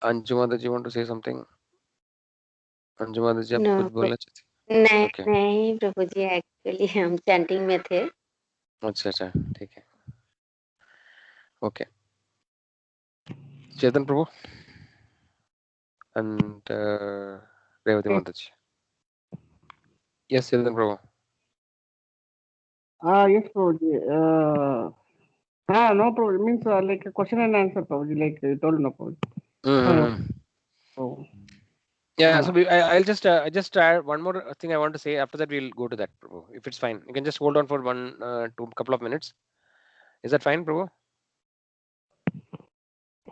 अंजुमा ji want to say something? अंजुमा जी आप no कुछ बोलना चाहती? नहीं ओके, नहीं प्रभु जी, एक्चुअली हम चैंटिंग में थे। अच्छा अच्छा, ठीक है, ओके। चेतन प्रभु and रेवती माता ji. Yes, Chेतन Prabhu. Yes, Prabhuji. No problem. Means like a question and answer, Prabhuji. Like you told, no, Prabhuji. Mm-hmm. Oh, Yeah, so I just add one more thing I want to say. After that, we'll go to that, Prabhu. If it's fine, you can just hold on for two couple of minutes. Is that fine, Prabhu?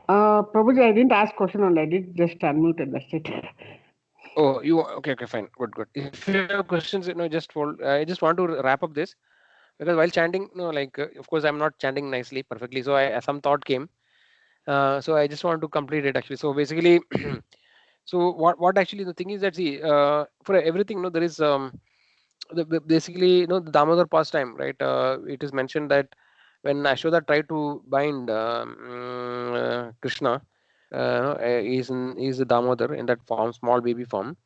Prabhuji, I didn't ask question only. I did just unmuted. That's it. Oh, you okay? Okay, fine, good. If you have questions, just hold. I just want to wrap up this because while chanting, of course, I'm not chanting nicely, perfectly. So some thought came. So I just want to complete it actually. So basically, so what actually the thing is that see, for everything, there is basically the Damodar pastime, right? It is mentioned that when Ashoda tried to bind Krishna, is the Damodar in that form, small baby form.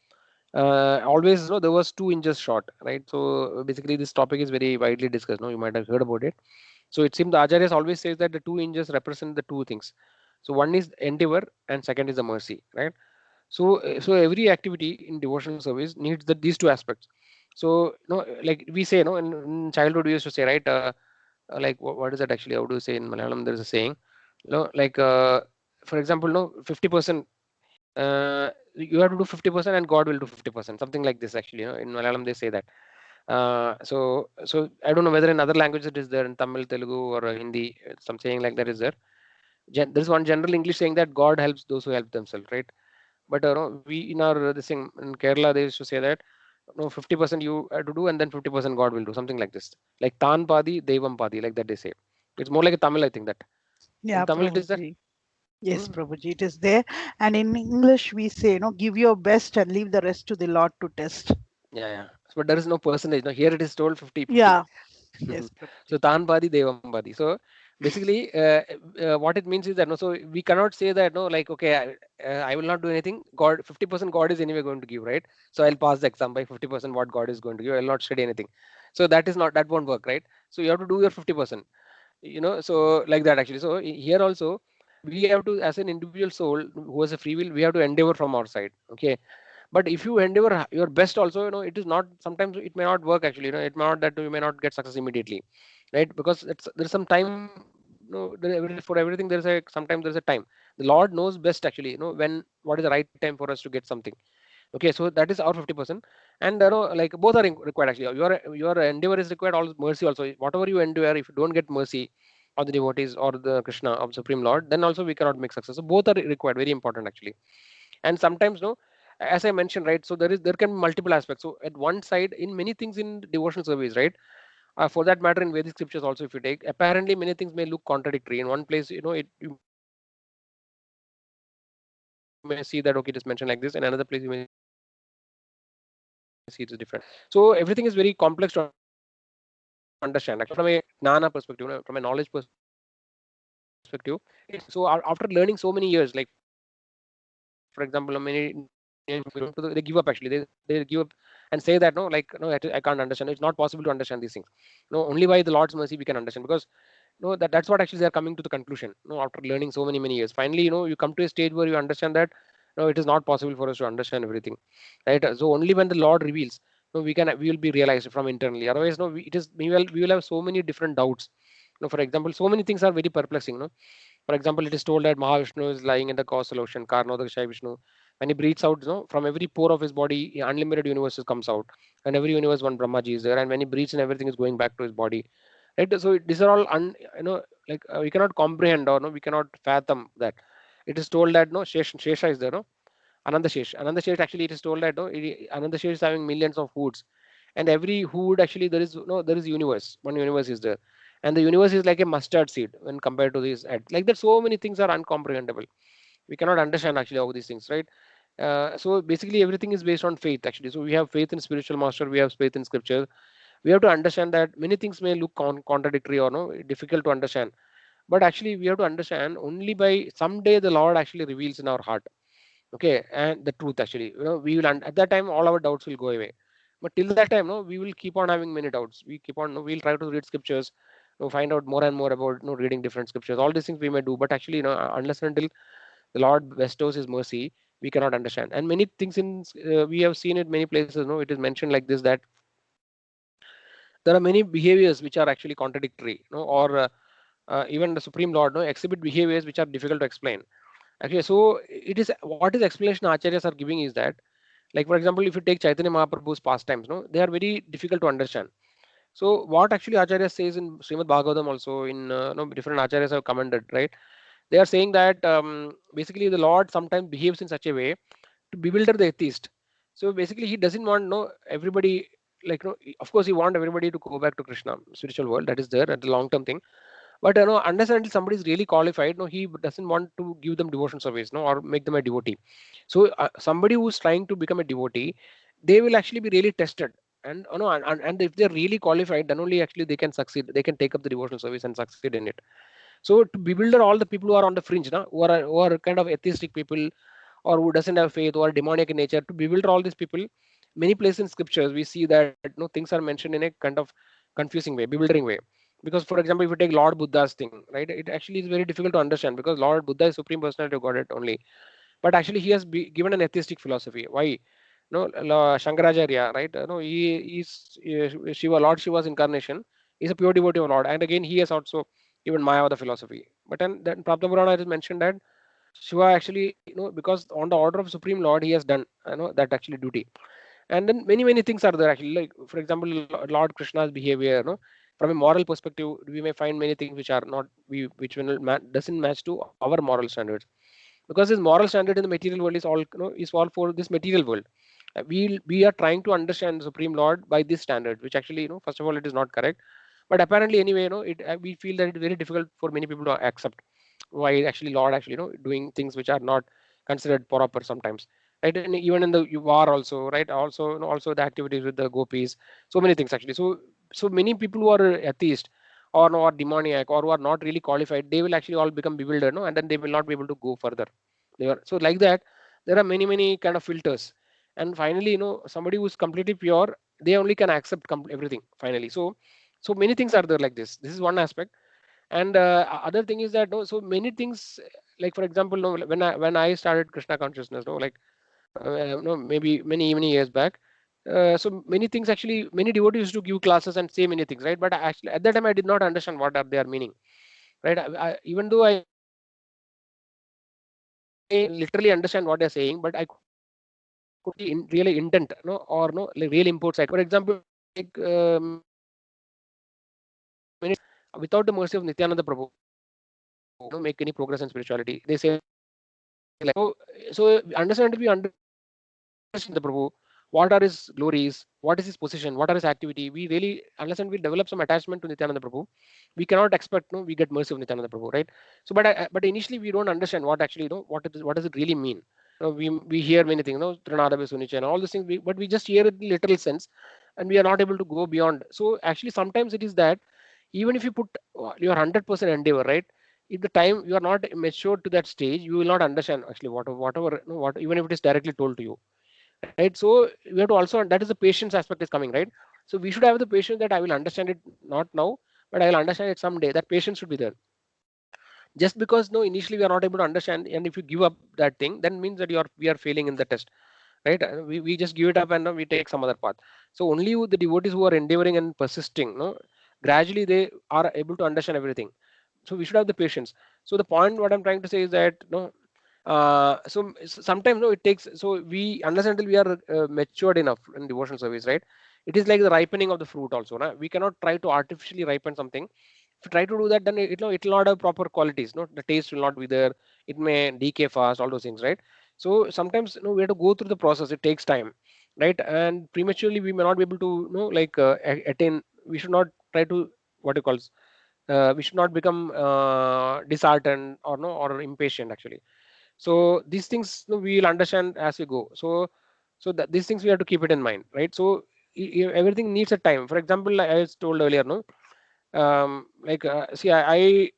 Always, there was 2 inches short, right? So basically, this topic is very widely discussed. No, you might have heard about it. So it seems the Acharyas always says that the 2 inches represent the two things. So one is endeavor and second is the mercy, right? So every activity in devotional service needs these two aspects. So like we say, in childhood we used to say, right? Like what is that actually? How do you say in Malayalam? There is a saying, like for example, 50%. You have to do 50% and God will do 50%. Something like this actually. In Malayalam they say that. So I don't know whether in other languages it is there in Tamil, Telugu, or Hindi. Some saying like that is there. There is one general English saying that God helps those who help themselves, right? But we in our this thing in Kerala they used to say that 50% you have to do and then 50% God will do something like this, like Tan Padi Devam Padi, like that they say. It's more like a Tamil, I think that. In Yeah, Tamil it is that. Prabhuji. Yes, Hmm? Prabhuji, it is there. And in English, we say, give your best and leave the rest to the Lord to test. Yeah. But there is no percentage. Now here it is told 50-50. Yeah. Yes, So Prabhuji. Tan Padi Devam Padi. So basically, what it means is that no, so we cannot say that no, like okay, I will not do anything. God, 50% God is anyway going to give, right? So I'll pass the exam by 50% what God is going to give. I'll not study anything. So that won't work, right? So you have to do your 50%. So like that actually. So here also we have to, as an individual soul who has a free will, we have to endeavor from our side. Okay, but if you endeavor your best also, it is not, sometimes it may not work actually. It may not, that you may not get success immediately, right? Because there's some time. For everything there's a, sometimes there's a time. The Lord knows best actually, when, what is the right time for us to get something. Okay, so that is our 50%. And like both are required actually. Your endeavor is required, also mercy also. Whatever you endeavor, if you don't get mercy or the devotees or the Krishna of Supreme Lord, then also we cannot make success. So both are required, very important actually. And sometimes, no, as I mentioned, right, so there can be multiple aspects. So at one side, in many things in devotional service, right, for that matter in Vedic scriptures also, if you take, apparently many things may look contradictory. In one place, you may see that okay, it is mentioned like this. In another place you may see it is different. So everything is very complex to understand. So everything is very complex to understand actually. So from a jnana perspective, from a knowledge perspective, so after learning so many years, like for example, many Indian people, they give up actually. They give up and say that no, like no, I can't understand. It's not possible to understand these things. No, only by the Lord's mercy we can understand, because that's what actually they are coming to the conclusion. After learning so many years, finally, you come to a stage where you understand that no, it is not possible for us to understand everything, right? So only when the Lord reveals, no, we will be realized from internally. Otherwise, no, we will have so many different doubts. For example, so many things are very perplexing. No, for example, it is told that Mahavishnu is lying in the causal ocean, Karnodakashayi Vishnu. When he breathes out, from every pore of his body, unlimited universes comes out, and every universe one Brahmaji is there, and when he breathes in, everything is going back to his body. Right? So these are all like we cannot comprehend, or no, we cannot fathom that. It is told that no, Shesha is there, no, Ananda Shesh actually, it is told that no, Ananda Shesh is having millions of hoods, and every hood actually there is no, there is universe. One universe is there, and the universe is like a mustard seed when compared to this. Like that, so many things are uncomprehendable. We cannot understand actually all these things, right? So basically, everything is based on faith actually. So we have faith in spiritual master, we have faith in scripture. We have to understand that many things may look contradictory or no difficult to understand, but actually we have to understand only by someday the Lord actually reveals in our heart, okay, and the truth actually, we will at that time all our doubts will go away. But till that time, no, we will keep on having many doubts. We keep on, no, we'll try to read scriptures, find out more and more about, reading different scriptures. All these things we may do, but actually, unless and until the Lord bestows His mercy, we cannot understand. And many things we have seen it many places. No, it is mentioned like this, that there are many behaviors which are actually contradictory, or even the Supreme Lord, no, exhibit behaviors which are difficult to explain. Okay, so it is what is explanation acharyas are giving is that, like for example, if you take Chaitanya Mahaprabhu's pastimes, no, they are very difficult to understand. So what actually Acharya says in Srimad Bhagavatam, also in different acharyas have commented, right? They are saying that basically the Lord sometimes behaves in such a way to bewilder the atheist. So basically, He doesn't want, everybody, like, of course He want everybody to go back to Krishna spiritual world, that is there at the long term thing. But unless and until somebody is really qualified, no, He doesn't want to give them devotion service, no, or make them a devotee. So somebody who's trying to become a devotee, they will actually be really tested. And and if they're really qualified, then only actually they can succeed. They can take up the devotional service and succeed in it. So to bewilder all the people who are on the fringe, na, who are kind of atheistic people, or who doesn't have faith, or demonic in nature, to bewilder all these people, many places in scriptures we see that, things are mentioned in a kind of confusing way, bewildering way. Because for example, if you take Lord Buddha's thing, right, it actually is very difficult to understand, because Lord Buddha is supreme personality of Godhead only, but actually he has given an atheistic philosophy. Why? No, Shankaracharya, right? No, he is Shiva, Lord Shiva's incarnation. He's a pure devotee of Lord, and again he has also even Mayavada philosophy. But then Prabhupada Purana has mentioned that Shiva actually, because on the order of Supreme Lord, he has done, that actually duty. And then many things are there actually. Like for example, Lord Krishna's behavior, from a moral perspective, we may find many things which are not which doesn't match to our moral standards, because his moral standard in the material world is all, is all for this material world. We are trying to understand the Supreme Lord by this standard, which actually, first of all, it is not correct. But apparently anyway, it we feel that it's very difficult for many people to accept why actually Lord actually, doing things which are not considered proper sometimes, right? And even in the war also, right, also, also the activities with the gopis, so many things actually. So many people who are atheist, or no, are demoniac, or who are not really qualified, they will actually all become bewildered, and then they will not be able to go further. They are so like that. There are many kind of filters, and finally, somebody who is completely pure, they only can accept everything finally. So many things are there like this. This is one aspect. And other thing is that, no, so many things, like for example, no, when I started Krishna consciousness, no, like no, maybe many years back. So many things actually, many devotees used to give classes and say many things, right? But actually at that time I did not understand what are their meaning, right? Even though I literally understand what they're saying, but I could see in really intent, no, or no, like real imports. For example, like without the mercy of Nityananda Prabhu, make any progress in spirituality. They say like, so understand, we understand the Prabhu, what are his glories, what is his position, what are his activity. We really, unless and we develop some attachment to Nityananda Prabhu, we cannot expect, no, we get mercy of Nityananda Prabhu, right? So, but initially we don't understand what actually, what does it really mean. We hear many things, Trinada Sunicha and all these things, but we just hear it in literal sense, and we are not able to go beyond. So actually, sometimes it is that even if you put your 100% endeavor, right? If the time you are not matured to that stage, you will not understand actually whatever, even if it is directly told to you, right? So we have to also, that is the patience aspect is coming, right? So we should have the patience that I will understand it not now, but I will understand it someday. That patience should be there. Just because, no, initially we are not able to understand, and if you give up that thing, then means that we are failing in the test, right? We just give it up, and we take some other path. So only the devotees who are endeavoring and persisting, no, gradually they are able to understand everything. So we should have the patience. So the point what I'm trying to say is that, no, sometimes, no, it takes, so we, unless until we are matured enough in devotional service, right? It is like the ripening of the fruit also, no? We cannot try to artificially ripen something. If you try to do that, then it will not have proper qualities, no, the taste will not be there, it may decay fast, all those things, right? So sometimes, we have to go through the process, it takes time, right? And prematurely we may not be able to, like attain. We should not try to, what you call, we should not become disheartened, or no, or impatient actually. So these things, we will understand as we go. So that these things we have to keep it in mind, right? So everything needs a time. For example, like I was told earlier, no, like see, I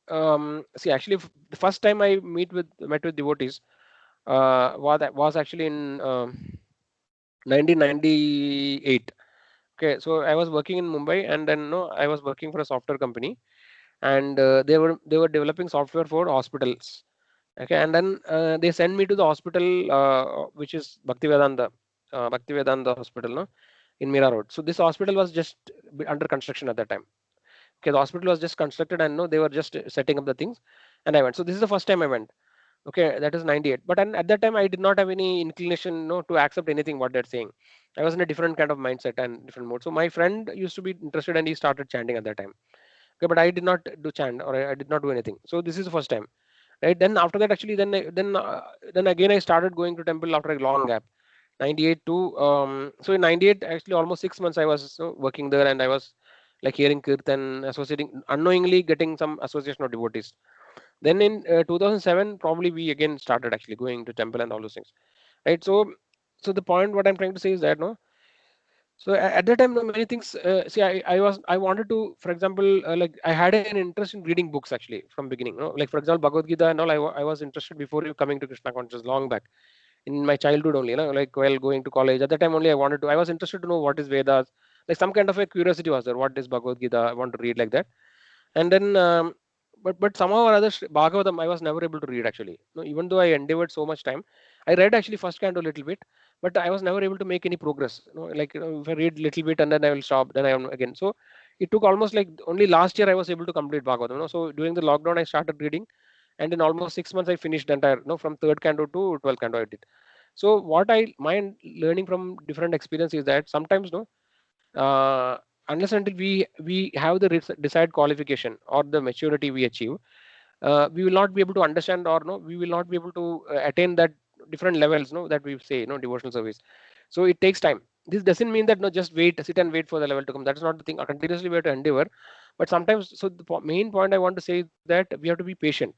See, actually, the first time I met with devotees was actually in 1998. Okay, so I was working in Mumbai, and then no, I was working for a software company, and they were developing software for hospitals. Okay, and then they sent me to the hospital, which is Bhaktivedanta Hospital, no, in Mira Road. So this hospital was just under construction at that time. Okay, the hospital was just constructed, and no, they were just setting up the things, and I went. So this is the first time I went. Okay, that is 98. But at that time, I did not have any inclination, no, to accept anything what they're saying. I was in a different kind of mindset and different mode. So my friend used to be interested, and he started chanting at that time. Okay, but I did not do chant, or I did not do anything. So this is the first time, right? Then after that, actually, then again I started going to temple after a long gap. 98 to so in 98, actually almost 6 months I was working there, and I was like hearing kirtan, associating, unknowingly getting some association of devotees. Then in 2007, probably we again started actually going to temple and all those things, right? So the point what I'm trying to say is that no, so at that time, many things. See, I wanted to, for example, like I had an interest in reading books actually from beginning. Like for example, Bhagavad Gita and all. I was interested before you coming to Krishna consciousness long back in my childhood only. Like while going to college at that time only, I wanted to. I was interested to know what is Vedas. Like some kind of a curiosity was there. What is Bhagavad Gita? I want to read like that. And then, but somehow or other, Bhagavatam I was never able to read actually. No, even though I endeavored so much time, I read actually first canto a little bit, but I was never able to make any progress. Like if I read little bit and then I will stop, then I am again. So it took almost like only last year I was able to complete Bhagavatam. So during the lockdown I started reading, and in almost 6 months I finished the entire. From third canto to 12th canto I did. So what I my learning from different experience is that sometimes no, uh, unless until we have the desired qualification or the maturity we achieve, we will not be able to understand, or no, we will not be able to attain that different levels, no, that we say, devotional service. So it takes time. This doesn't mean that no, just sit and wait for the level to come. That's not the thing. Continuously we have to endeavor, but sometimes. So the main point I want to say is that we have to be patient,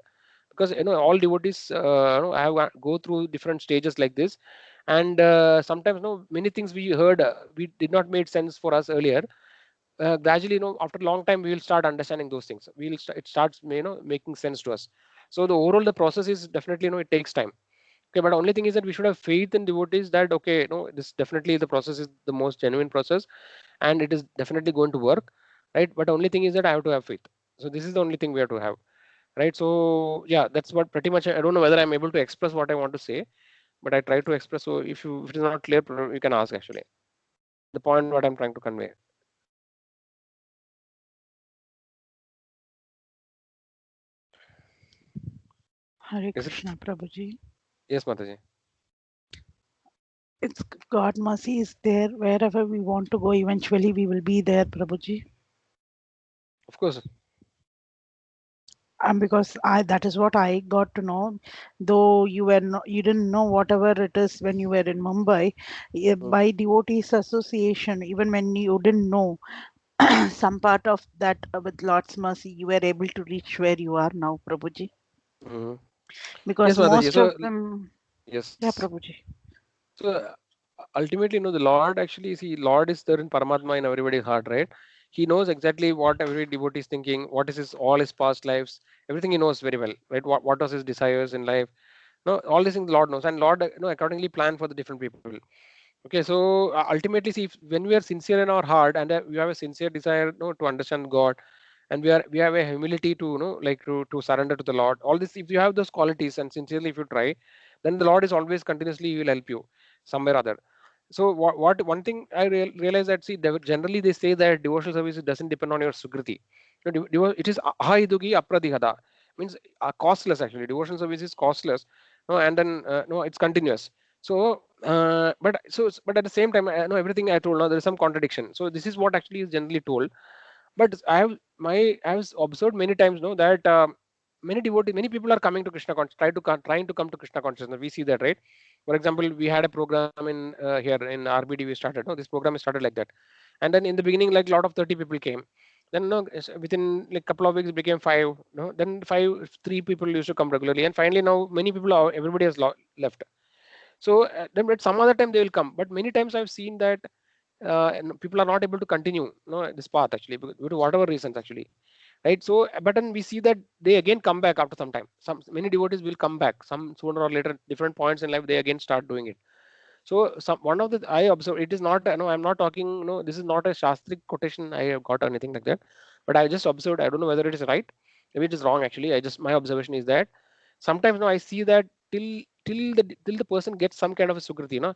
because all devotees have go through different stages like this, and sometimes no, many things we heard, we did not make sense for us earlier. Gradually, after a long time, we will start understanding those things. It starts, making sense to us. So the overall the process is definitely, it takes time. Okay, but only thing is that we should have faith in devotees that okay, this definitely the process is the most genuine process, and it is definitely going to work, right? But only thing is that I have to have faith. So this is the only thing we have to have, right? So yeah, that's what pretty much. I don't know whether I'm able to express what I want to say, but I try to express. So if it is not clear, you can ask actually the point what I'm trying to convey. Hare Is it? Krishna, Prabhuji. Yes, Mataji. It's God mercy is there wherever we want to go. Eventually, we will be there, Prabhuji. Of course. And because that is what I got to know. Though you didn't know whatever it is when you were in Mumbai, by devotees association, even when you didn't know some part of that, with Lord's mercy, you were able to reach where you are now, Prabhuji. Mm-hmm. Yes, Because Mataji. most of So them, yeah, yes. Prabhuji. So ultimately, the Lord actually, see, Lord is there in Paramatma in everybody's heart, right? He knows exactly what every devotee is thinking, what is all his past lives, everything he knows very well, right? What was his desires in life? No, all these things the Lord knows, and Lord, accordingly plan for the different people. Okay, so ultimately, see, when we are sincere in our heart, and we have a sincere desire, to understand God, and we have a humility to, like to surrender to the Lord. All this, if you have those qualities and sincerely, if you try, then the Lord is always continuously he will help you somewhere or other. So what one thing I realize that, see, generally they say that devotional service doesn't depend on your sukriti. It is ahaidugi apradihada, means costless actually. Devotional service is costless, no, and then no, it's continuous. So but at the same time, I know everything I told now there is some contradiction. So this is what actually is generally told. But I have observed many times, that many people are coming to Krishna trying to come to Krishna consciousness. We see that, right? For example, we had a program in here in RBD. We started. No, this program is started like that, and then in the beginning, like a lot of 30 people came. Then no, within like couple of weeks, it became five. No, then three people used to come regularly, and finally now many people are everybody has left. So then at some other time they will come, but many times I've seen that and people are not able to continue this path actually due to whatever reasons actually. right? So, but then we see that they again come back after some time. Many devotees will come back. Some sooner or later, different points in life, they again start doing it. So, one of the I observe, it is not, no, I'm not talking, no, this is not a Shastric quotation I have got or anything like that, but I just observed. I don't know whether it is right, maybe it is wrong actually. My observation is that sometimes now I see that till the person gets some kind of a sukriti,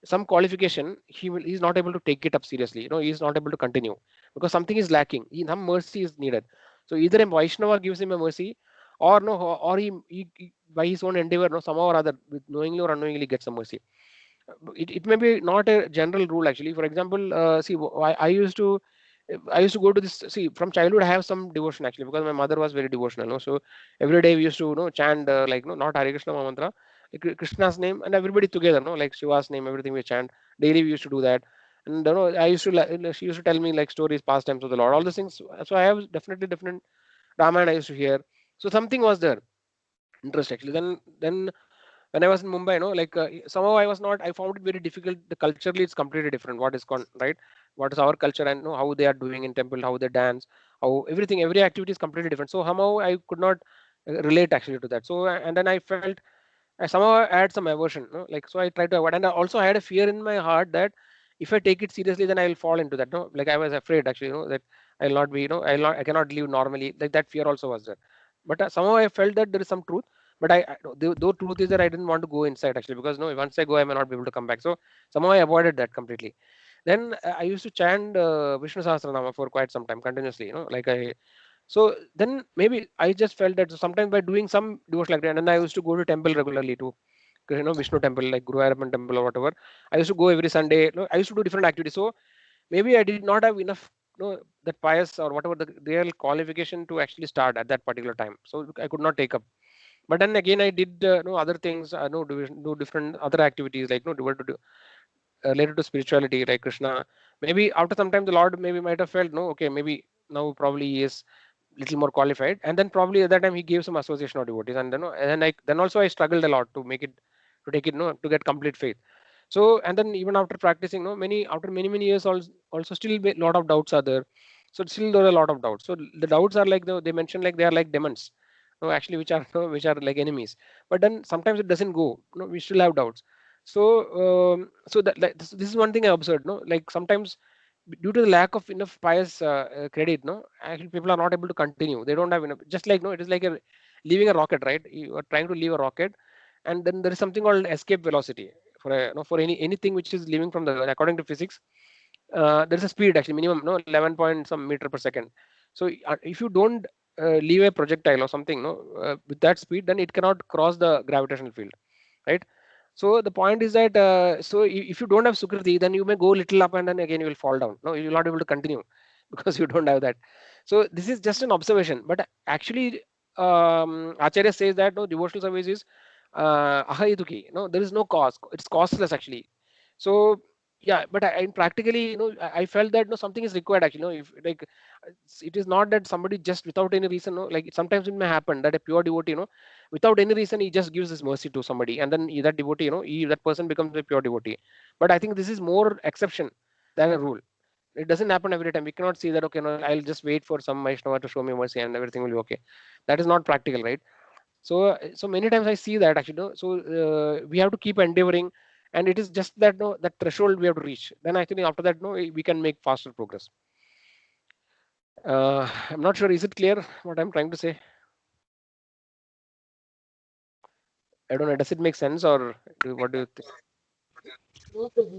some qualification, he's not able to take it up seriously. He's not able to continue because something is lacking. Some mercy is needed. So either a Vaishnava gives him a mercy, or no, or he by his own endeavor, somehow or other, with knowingly or unknowingly gets some mercy. It may be not a general rule actually. For example, see, I used to go to this. See, from childhood, I have some devotion actually because my mother was very devotional. So every day we used to, chant like, not Hare Krishna mantra, Krishna's name, and everybody together, like Shiva's name, everything we chant daily. We used to do that, and I used to she used to tell me like stories, pastimes of the Lord, all these things. So I have definitely different Ramayana I used to hear. So something was there, interest actually. Then when I was in Mumbai, like somehow I found it very difficult. The culturally, it's completely different. What is right? What is our culture, and how they are doing in temple, how they dance, how everything, every activity is completely different. So somehow I could not relate actually to that. So and then I felt I somehow had some aversion, like, so I tried to avoid, and I also had a fear in my heart that if I take it seriously, then I will fall into that. No, like I was afraid actually, that I'll not be, I cannot live normally. Like that fear also was there. But somehow I felt that there is some truth. But though truth is that I didn't want to go inside actually, because no, once I go, I may not be able to come back. So somehow I avoided that completely. Then I used to chant Vishnu Sahasranama for quite some time continuously, like so then maybe I just felt that sometimes by doing some devotion like that, and then I used to go to temple regularly to, Vishnu temple, like Guru Ayappan temple or whatever. I used to go every Sunday. I used to do different activities. So maybe I did not have enough, that pious or whatever the real qualification to actually start at that particular time. So I could not take up. But then again, I did other things, do different other activities like devoted to related to spirituality, like Krishna. Maybe after some time, the Lord maybe might have felt, no, okay, maybe now probably he is little more qualified, and then probably at that time he gave some association of devotees, and then also I struggled a lot to make it, to take it, to get complete faith. So and then even after practicing, after many years, also still a lot of doubts are there. So still there are a lot of doubts. So the doubts are like they mentioned, like they are like demons, actually, which are which are like enemies. But then sometimes it doesn't go. We still have doubts. So so that, like, this is one thing I observed. Like sometimes due to the lack of enough pious credit, actually people are not able to continue. They don't have enough. Just like it is like leaving a rocket, right? You are trying to leave a rocket, and then there is something called escape velocity for for anything which is leaving from the Earth. According to physics, there is a speed actually minimum, 11 point some meter per second. So if you don't leave a projectile or something, with that speed, then it cannot cross the gravitational field, right? So the point is that so if you don't have sukriti, then you may go little up and then again you will fall down. No, you will not be able to continue because you don't have that. So this is just an observation, but actually Acharya says that no, devotional service is ahayuki. No, there is no cost. It's costless actually. So yeah, but practically, I felt that no, something is required actually. If like it is not that somebody just without any reason, like sometimes it may happen that a pure devotee, without any reason, he just gives his mercy to somebody, and then that devotee, that person becomes a pure devotee. But I think this is more exception than a rule. It doesn't happen every time. We cannot see that, okay, no, I'll just wait for some Vaishnava to show me mercy and everything will be okay. That is not practical, right? So many times I see that actually, so we have to keep endeavoring, and it is just that, that threshold we have to reach. Then actually after that, we can make faster progress. I'm not sure. Is it clear what I'm trying to say? I don't know. Does it make sense, or what do you think?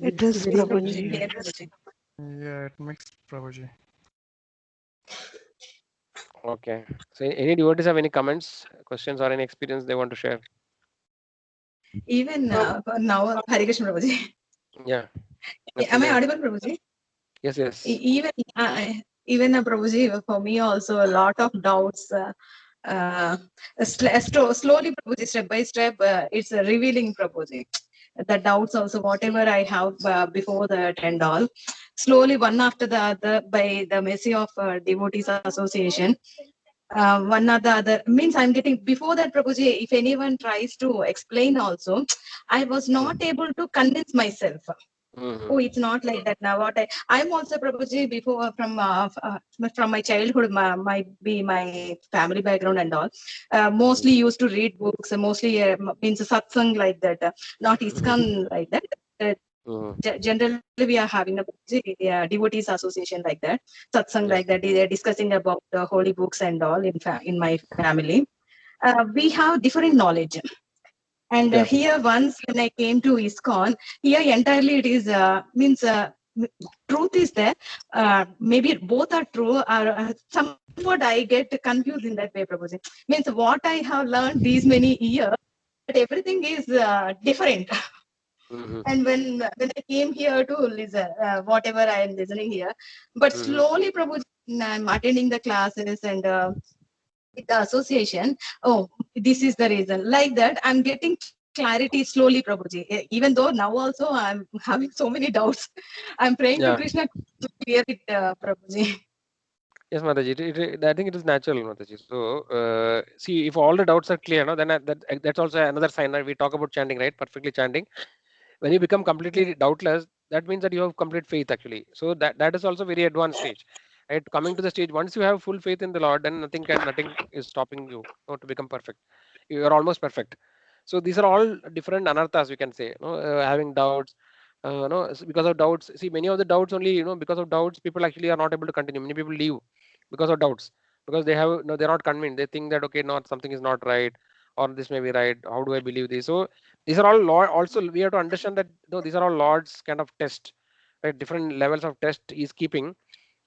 It is Prabhuji. Yeah, it makes Prabhuji. Okay. So any devotees have any comments, questions, or any experience they want to share? Even now, Hare Krishna Prabhuji. Yeah. Am I audible, Prabhuji? Yes, yes. Even Prabhuji, for me also a lot of doubts. Slowly, Prabhuji, step by step, it's revealing, Prabhuji. The doubts also, whatever I have before that and all. Slowly, one after the other, by the mercy of Devotees Association, one or the other, means I'm getting, before that, Prabhuji, if anyone tries to explain also, I was not able to convince myself. Oh, it's not like that now. I'm also Prabhuji before from my childhood, my family background and all. Mostly used to read books, mostly means satsang like that, not ISKCON like that. Generally, we are having a devotees association like that, satsang like that. They are discussing about the holy books and all in my family. We have different knowledge. And here, once when I came to ISKCON, here entirely it is means truth is there. Maybe both are true. Or somewhat I get confused in that way. Proposing means what I have learned these many years, but everything is different. And when I came here to listen, whatever I am listening here, but slowly, Prabhu, I'm attending the classes and with the association. Oh, this is the reason. Like that, I'm getting clarity slowly, Prabhuji. Even though now also I'm having so many doubts, I'm praying to Krishna to clear it, Prabhuji. Yes, Mataji. I think it is natural, Mataji. So, see, if all the doubts are clear, no, then that's also another sign that we talk about chanting, right? Perfectly chanting. When you become completely doubtless, that means that you have complete faith, actually. So that is also very advanced stage, right? Coming to the stage, once you have full faith in the Lord, then nothing is stopping you, to become perfect. You are almost perfect. So these are all different anarthas, we can say. Having doubts, because of doubts. See, many of the doubts only, because of doubts, people actually are not able to continue. Many people leave because of doubts, because they have, they're not convinced. They think that okay, not something is not right, or this may be right. How do I believe this? So these are all Lord. Also, we have to understand that these are all Lord's kind of test, right? Different levels of test is keeping.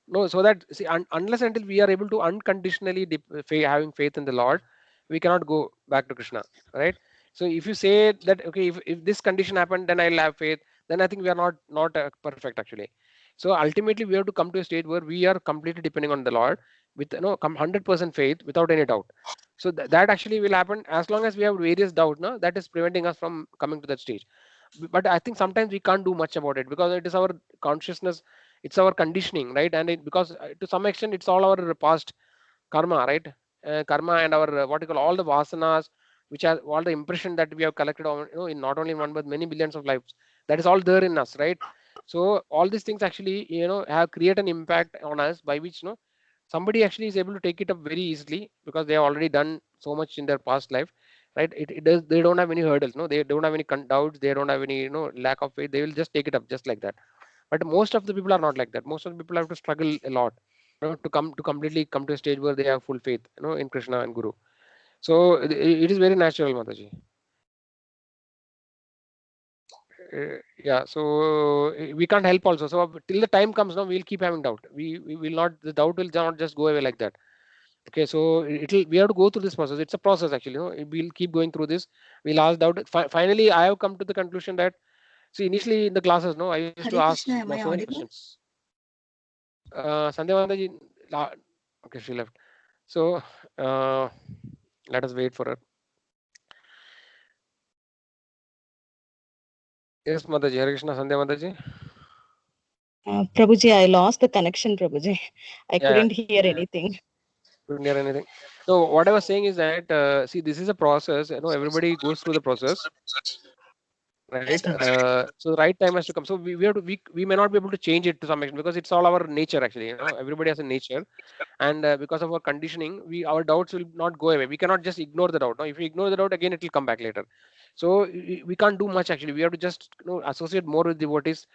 No, so that see, unless until we are able to unconditionally having faith in the Lord, we cannot go back to Krishna, right? So if you say that okay, if this condition happened, then I'll have faith, then I think we are not perfect actually. So ultimately, we have to come to a stage where we are completely depending on the Lord with 100% faith without any doubt. So that actually will happen as long as we have various doubts. No, that is preventing us from coming to that stage. But I think sometimes we can't do much about it because it is our consciousness, it's our conditioning, right? And because to some extent it's all our past karma, right? Karma and our what you call all the vasanas, which are all the impression that we have collected on, in not only one but many billions of lives, that is all there in us, right? So all these things actually have create an impact on us by which somebody actually is able to take it up very easily because they have already done so much in their past life, right? It does, they don't have any hurdles, no, they don't have any doubts, they don't have any lack of faith, they will just take it up just like that. But most of the people are not like that. Most of the people have to struggle a lot, to completely come to a stage where they have full faith, in Krishna and Guru. So it is very natural, Mataji. Yeah, so we can't help also. So till the time comes, now we'll keep having doubt. We will not, the doubt will not just go away like that. Okay, so we have to go through this process. It's a process actually. We'll keep going through this. We'll ask doubt. Finally, I have come to the conclusion that, see, initially in the classes, I used to Hare ask Krishna, am I so many audible? questions. Sandhya Vandaji, okay, she left. So let us wait for her. Yes, Mataji, Hare Krishna, Sandhya Vandaji. Prabhuji, I lost the connection, Prabhuji. I Yeah, couldn't hear anything. couldn't hear anything. So what I was saying is that, see, this is a process. Everybody goes through the process, right? So the right time has to come. So we have to we may not be able to change it to some extent because it's all our nature actually. Everybody has a nature, and because of our conditioning, our doubts will not go away. We cannot just ignore the doubt. If we ignore the doubt again, it will come back later. So we can't do much actually. We have to just associate more with devotees,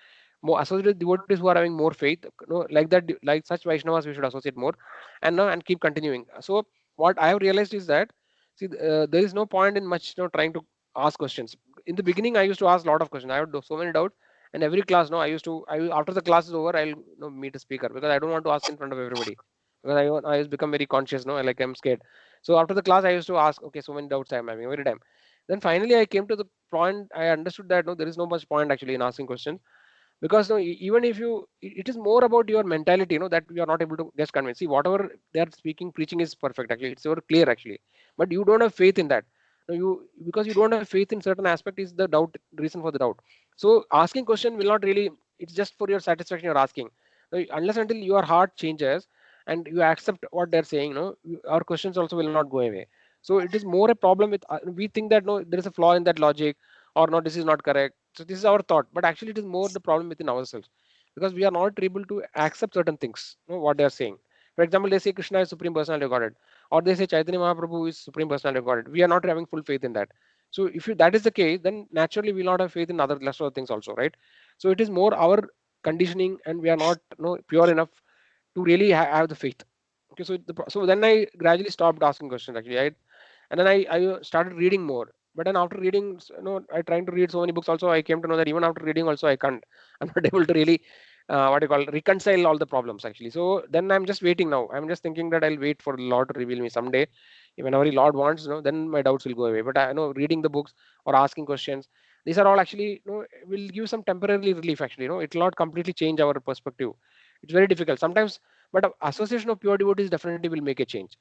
more associate with devotees who are having more faith. Like that, like such Vaishnavas, we should associate more, and keep continuing. So what I have realized is that, see, there is no point in much trying to ask questions. In the beginning, I used to ask a lot of questions. I had so many doubts, and every class, after the class is over, I'll meet a speaker because I don't want to ask in front of everybody because I used become very conscious, like I'm scared. So after the class, I used to ask, okay, so many doubts I'm having every time. Then finally, I came to the point. I understood that there is no much point actually in asking questions because even if it is more about your mentality, that you are not able to just convince. See, whatever they are speaking, preaching is perfect actually. It's very clear actually, but you don't have faith in that. Because you don't have faith in certain aspect is the doubt reason for the doubt. So asking question will not really. It's just for your satisfaction. You're asking. Unless until your heart changes and you accept what they're saying, our questions also will not go away. So it is more a problem with we think that no, there is a flaw in that logic, or no, this is not correct. So this is our thought, but actually it is more the problem within ourselves, because we are not able to accept certain things, what they are saying. For example, they say Krishna is Supreme Personality of Godhead, or they say Chaitanya Mahaprabhu is Supreme Personality of Godhead. We are not having full faith in that. So if that is the case, then naturally we will not have faith in other lesser things also, right? So it is more our conditioning, and we are not pure enough to really have the faith. Okay, so then I gradually stopped asking questions actually, right? And then I started reading more. But then after reading, I trying to read so many books also, I came to know that even after reading also I can't, I'm not able to really what you call reconcile all the problems actually. So then I'm just waiting now. I'm just thinking that I'll wait for the Lord to reveal me someday. Whenever the Lord wants, then my doubts will go away. But I know reading the books or asking questions, these are all actually will give some temporary relief actually. It will not completely change our perspective. It's very difficult sometimes, but association of pure devotees definitely will make a change,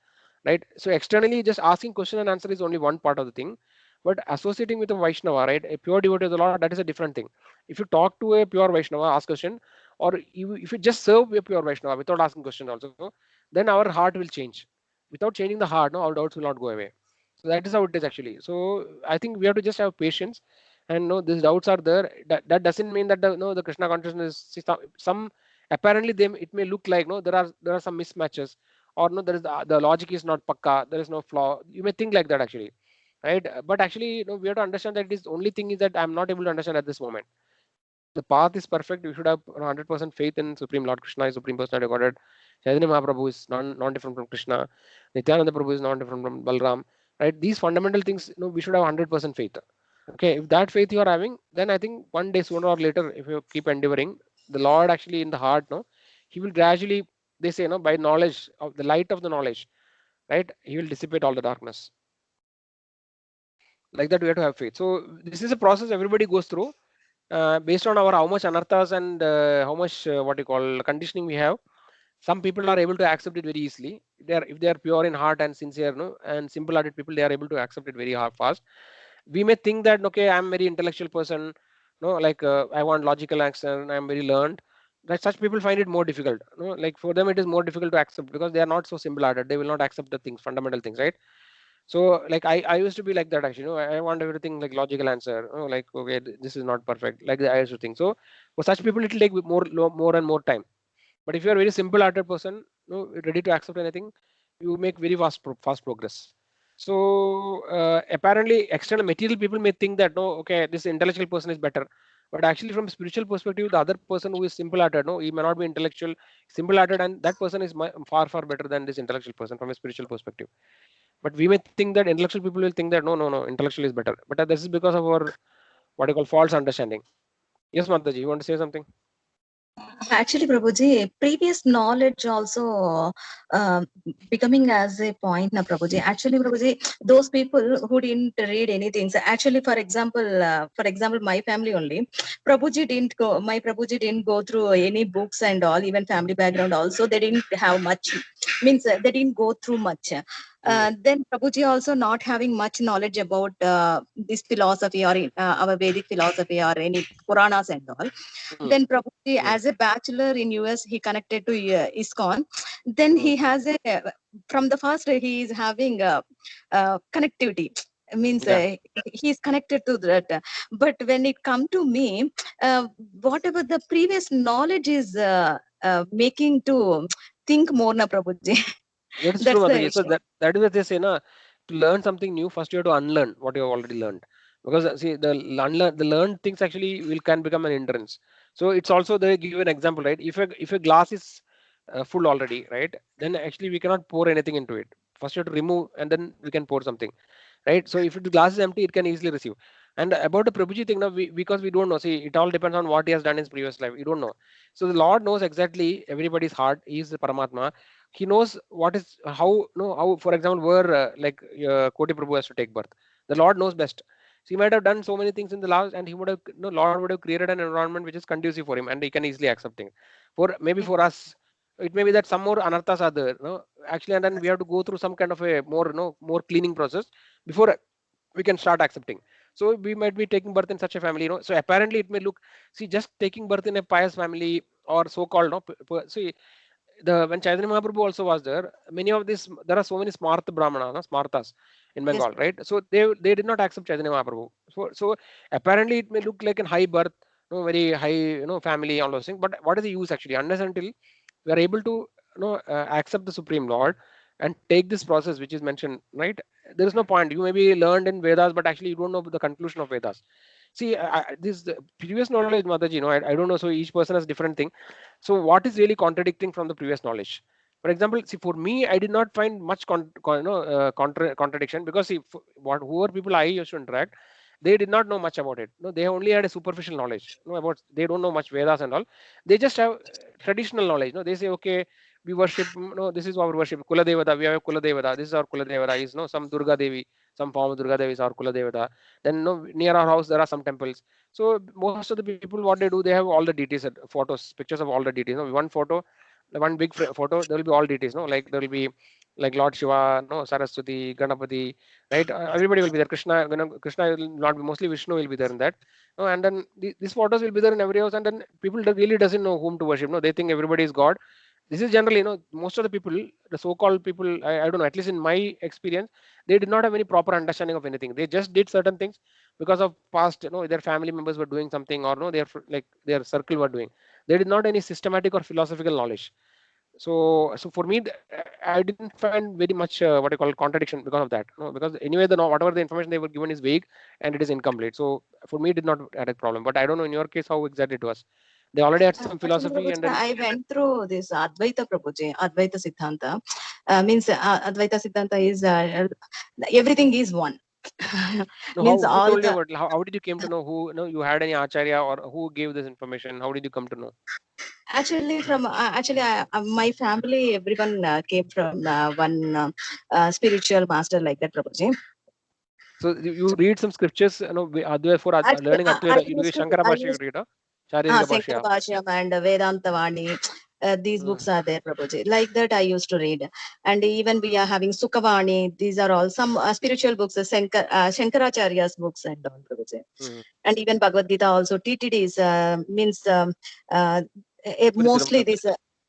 right? So externally, just asking question and answer is only one part of the thing, but associating with a Vaishnava, right, a pure devotee of the Lord, that is a different thing. If you talk to a pure Vaishnava, ask question, or if you just serve a pure Vaishnava without asking question also, then our heart will change. Without changing the heart, our doubts will not go away. So that is how it is actually. So I think we have to just have patience, and these doubts are there. That doesn't mean that the Krishna consciousness is some apparently it may look like there are some mismatches, or no, there is the logic is not pakka, there is no flaw. You may think like that actually, right? But actually, we have to understand that this only thing is that I'm not able to understand at this moment. The path is perfect. We should have 100% faith in Supreme Lord Krishna is Supreme Personality of Godhead. Chaitanya Mahaprabhu is non-different from Krishna. Nityananda Prabhu is non-different from Balram. Right? These fundamental things, we should have 100% faith. Okay, if that faith you are having, then I think one day sooner or later, if you keep endeavoring, the Lord actually in the heart, He will gradually, they say, by knowledge of the light of the knowledge, right? He will dissipate all the darkness. Like that, we have to have faith. So this is a process everybody goes through. Based on our how much anarthas and how much what you call conditioning we have, some people are able to accept it very easily. If they are pure in heart and sincere, and simple-hearted people, they are able to accept it very fast. We may think that okay, I'm a very intellectual person, like I want logical answer, I'm very learned. That such people find it more difficult. Like for them, it is more difficult to accept because they are not so simple-hearted. They will not accept the things, fundamental things, right? So like I used to be like that actually. I want everything like logical answer. Like okay, this is not perfect. Like I used to think. So for such people, it will take more and more time. But if you are a very simple-hearted person, ready to accept anything, you make very fast progress. So apparently, external material people may think that no, okay, this intellectual person is better. But actually, from a spiritual perspective, the other person who is simple-hearted, he may not be intellectual, simple-hearted, and that person is far better than this intellectual person from a spiritual perspective. But we may think that intellectual people will think that no, intellectual is better. But this is because of our what you call false understanding. Yes, Mataji, you want to say something? Actually, Prabhuji, previous knowledge also becoming as a point, na Prabhuji. Actually, Prabhuji, those people who didn't read anything. So actually, for example, my family only, my Prabhuji didn't go through any books and all, even family background also. They didn't have much, means they didn't go through much. Then Prabhuji also not having much knowledge about this philosophy or our Vedic philosophy or any Puranas and all. Then Prabhuji, as a bachelor in US, he connected to ISKCON. Then he has from the first he is having connectivity. Means he's connected to that. But when it come to me, whatever the previous knowledge is making to think more, na Prabhuji. That is That's true, the Mataji. So issue. that is what they say, na, to learn something new, first you have to unlearn what you have already learned. Because see, the learned things actually can become an hindrance. So it's also they give an example, right? If a glass is full already, right? Then actually we cannot pour anything into it. First you have to remove and then we can pour something, right? So if the glass is empty, it can easily receive. And about the Prabhuji thing, now because we don't know, see, it all depends on what he has done in his previous life. We don't know. So the Lord knows exactly everybody's heart. He is the Paramatma. He knows what is how for example where Koti Prabhu has to take birth. The Lord knows best. So he might have done so many things in the last, and he would have Lord would have created an environment which is conducive for him, and he can easily accept it. For maybe for us, it may be that some more anarthas are there, actually, and then we have to go through some kind of a more cleaning process before we can start accepting. So we might be taking birth in such a family, so apparently it may look, see, just taking birth in a pious family or so-called, see, when Chaitanya Mahaprabhu also was there, many of these, there are so many Smartha Brahmanas, Smarthas. in Yes, Bengal, right? So they did not accept Chaitanya Mahaprabhu. So apparently it may look like a high birth, very high, family, all those things. But what is the use actually? Unless until we are able to, accept the Supreme Lord and take this process which is mentioned, right? There is no point. You may be learned in Vedas, but actually you don't know the conclusion of Vedas. See, this the previous knowledge, Mataji, I don't know. So each person has different thing. So what is really contradicting from the previous knowledge? For example, see, for me, I did not find much contradiction, because see, whoever people I used to interact, they did not know much about it. No, they only had a superficial knowledge. No, about they don't know much Vedas and all. They just have traditional knowledge. No, they say, okay, we worship. No, this is our worship. Kula Devata. We have a Kula Devata. This is our Kula Devata. Is no some Durga Devi, some form of Durga Devi is our Kula Devata. Then no, near our house there are some temples. So most of the people, what they do, they have all the deities, photos, pictures of all the deities. No, one photo, one big photo, there will be all deities. No, like there will be like Lord Shiva, no, Saraswati, Ganapati, right? Everybody will be there. Krishna, Krishna will not be, mostly Vishnu will be there in that. No, and then these photos will be there in every house, and then people really doesn't know whom to worship. No, they think everybody is God. This is generally, most of the people, the so-called people, I don't know, at least in my experience, they did not have any proper understanding of anything. They just did certain things because of past, their family members were doing something, or no, their circle were doing. They did not any systematic or philosophical knowledge. So for me, I didn't find very much what I call contradiction because of that. No, because anyway, whatever the information they were given is vague and it is incomplete. So for me, it did not had a problem. But I don't know in your case how exactly it was. They already had some Actually, philosophy, and Prabhuji, then I went through this Advaita Prabhuji, Advaita Siddhanta. Means Advaita Siddhanta is everything is one. no, Means who all told you the about how did you came to know who you had any acharya or who gave this information? How did you come to know? actually from my family, everyone came from one spiritual master like that, Prabhuji. So you read some scriptures, for Actually, learning I Advaita. You do used to Shankara I Bhashya, you used read, Charya Sankara Bhashya. Bhashyam and Vedanta Vani. These Hmm. books are there, Prabhuji. Like that, I used to read. And even we are having Sukhavani. These are all some spiritual books, Shankaracharya's books and all, Prabhuji. Hmm. And even Bhagavad Gita also, TTDs means uh, Tirupati mostly Tirupati. this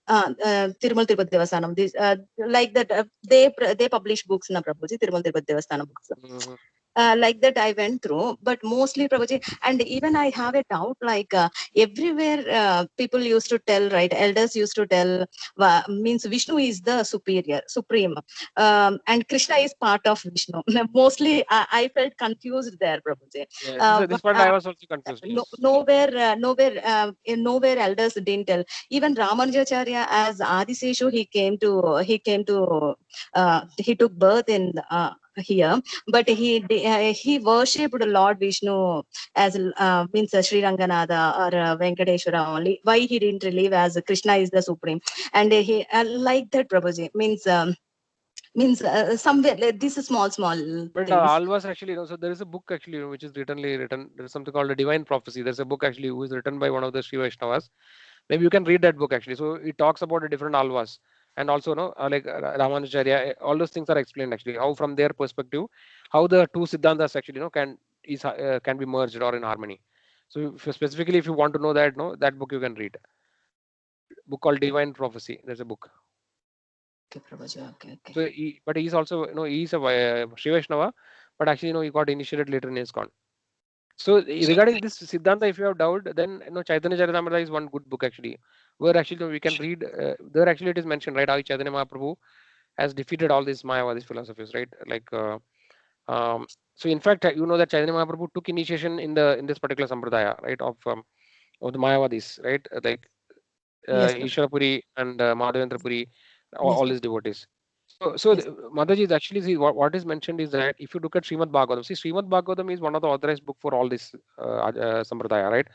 Tirumal Tirupati Devasanam. This like that they publish books na Prabhuji, Tirumal Tirupati Devasanam books. Hmm. Like that I went through, but mostly Prabhuji, and even I have a doubt, like everywhere people used to tell, right? Elders used to tell, means Vishnu is the supreme, and Krishna is part of Vishnu. Mostly I felt confused there, Prabhuji. Yeah, this part I was also confused. Yes. Nowhere elders didn't tell. Even Ramanujacharya as Adiseshu, he took birth in here, but he worshipped Lord Vishnu as means Sri Ranganatha or Venkateshwara only. Why he didn't live as Krishna is the supreme? And he like that, Prabhuji, means somewhere like, these small But things. Alvas actually, so there is a book actually, which is written. There is something called a Divine Prophecy. There's a book actually who is written by one of the Sri Vaishnavas. Maybe you can read that book actually. So it talks about the different Alvas, and also like Ramanujacharya. All those things are explained actually. How from their perspective, how the two Siddhantas actually can be merged or in harmony. So specifically, if you want to know that, that book you can read. Book called Divine Prophecy. There's a book. Okay, Prabhuji, okay. So but he's also, he's a Sri Vaishnava, but actually, he got initiated later in ISKCON. So regarding this Siddhanta, if you have doubt, then Chaitanya Charitamrita is one good book actually, where actually we can read. There actually it is mentioned, right, how Chaitanya Mahaprabhu has defeated all these Mayavadis philosophies, right? Like, so in fact, you know that Chaitanya Mahaprabhu took initiation in this particular sampradaya, right, of the Mayavadis, right? Like Yes, Prabhuji. Ishwarapuri and Madhavendra Puri, Yes, all these devotees. So yes. Mataji is actually, see, what is mentioned is that if you look at Srimad Bhagavatam, see, Srimad Bhagavatam is one of the authorized book for all this sampradaya, right?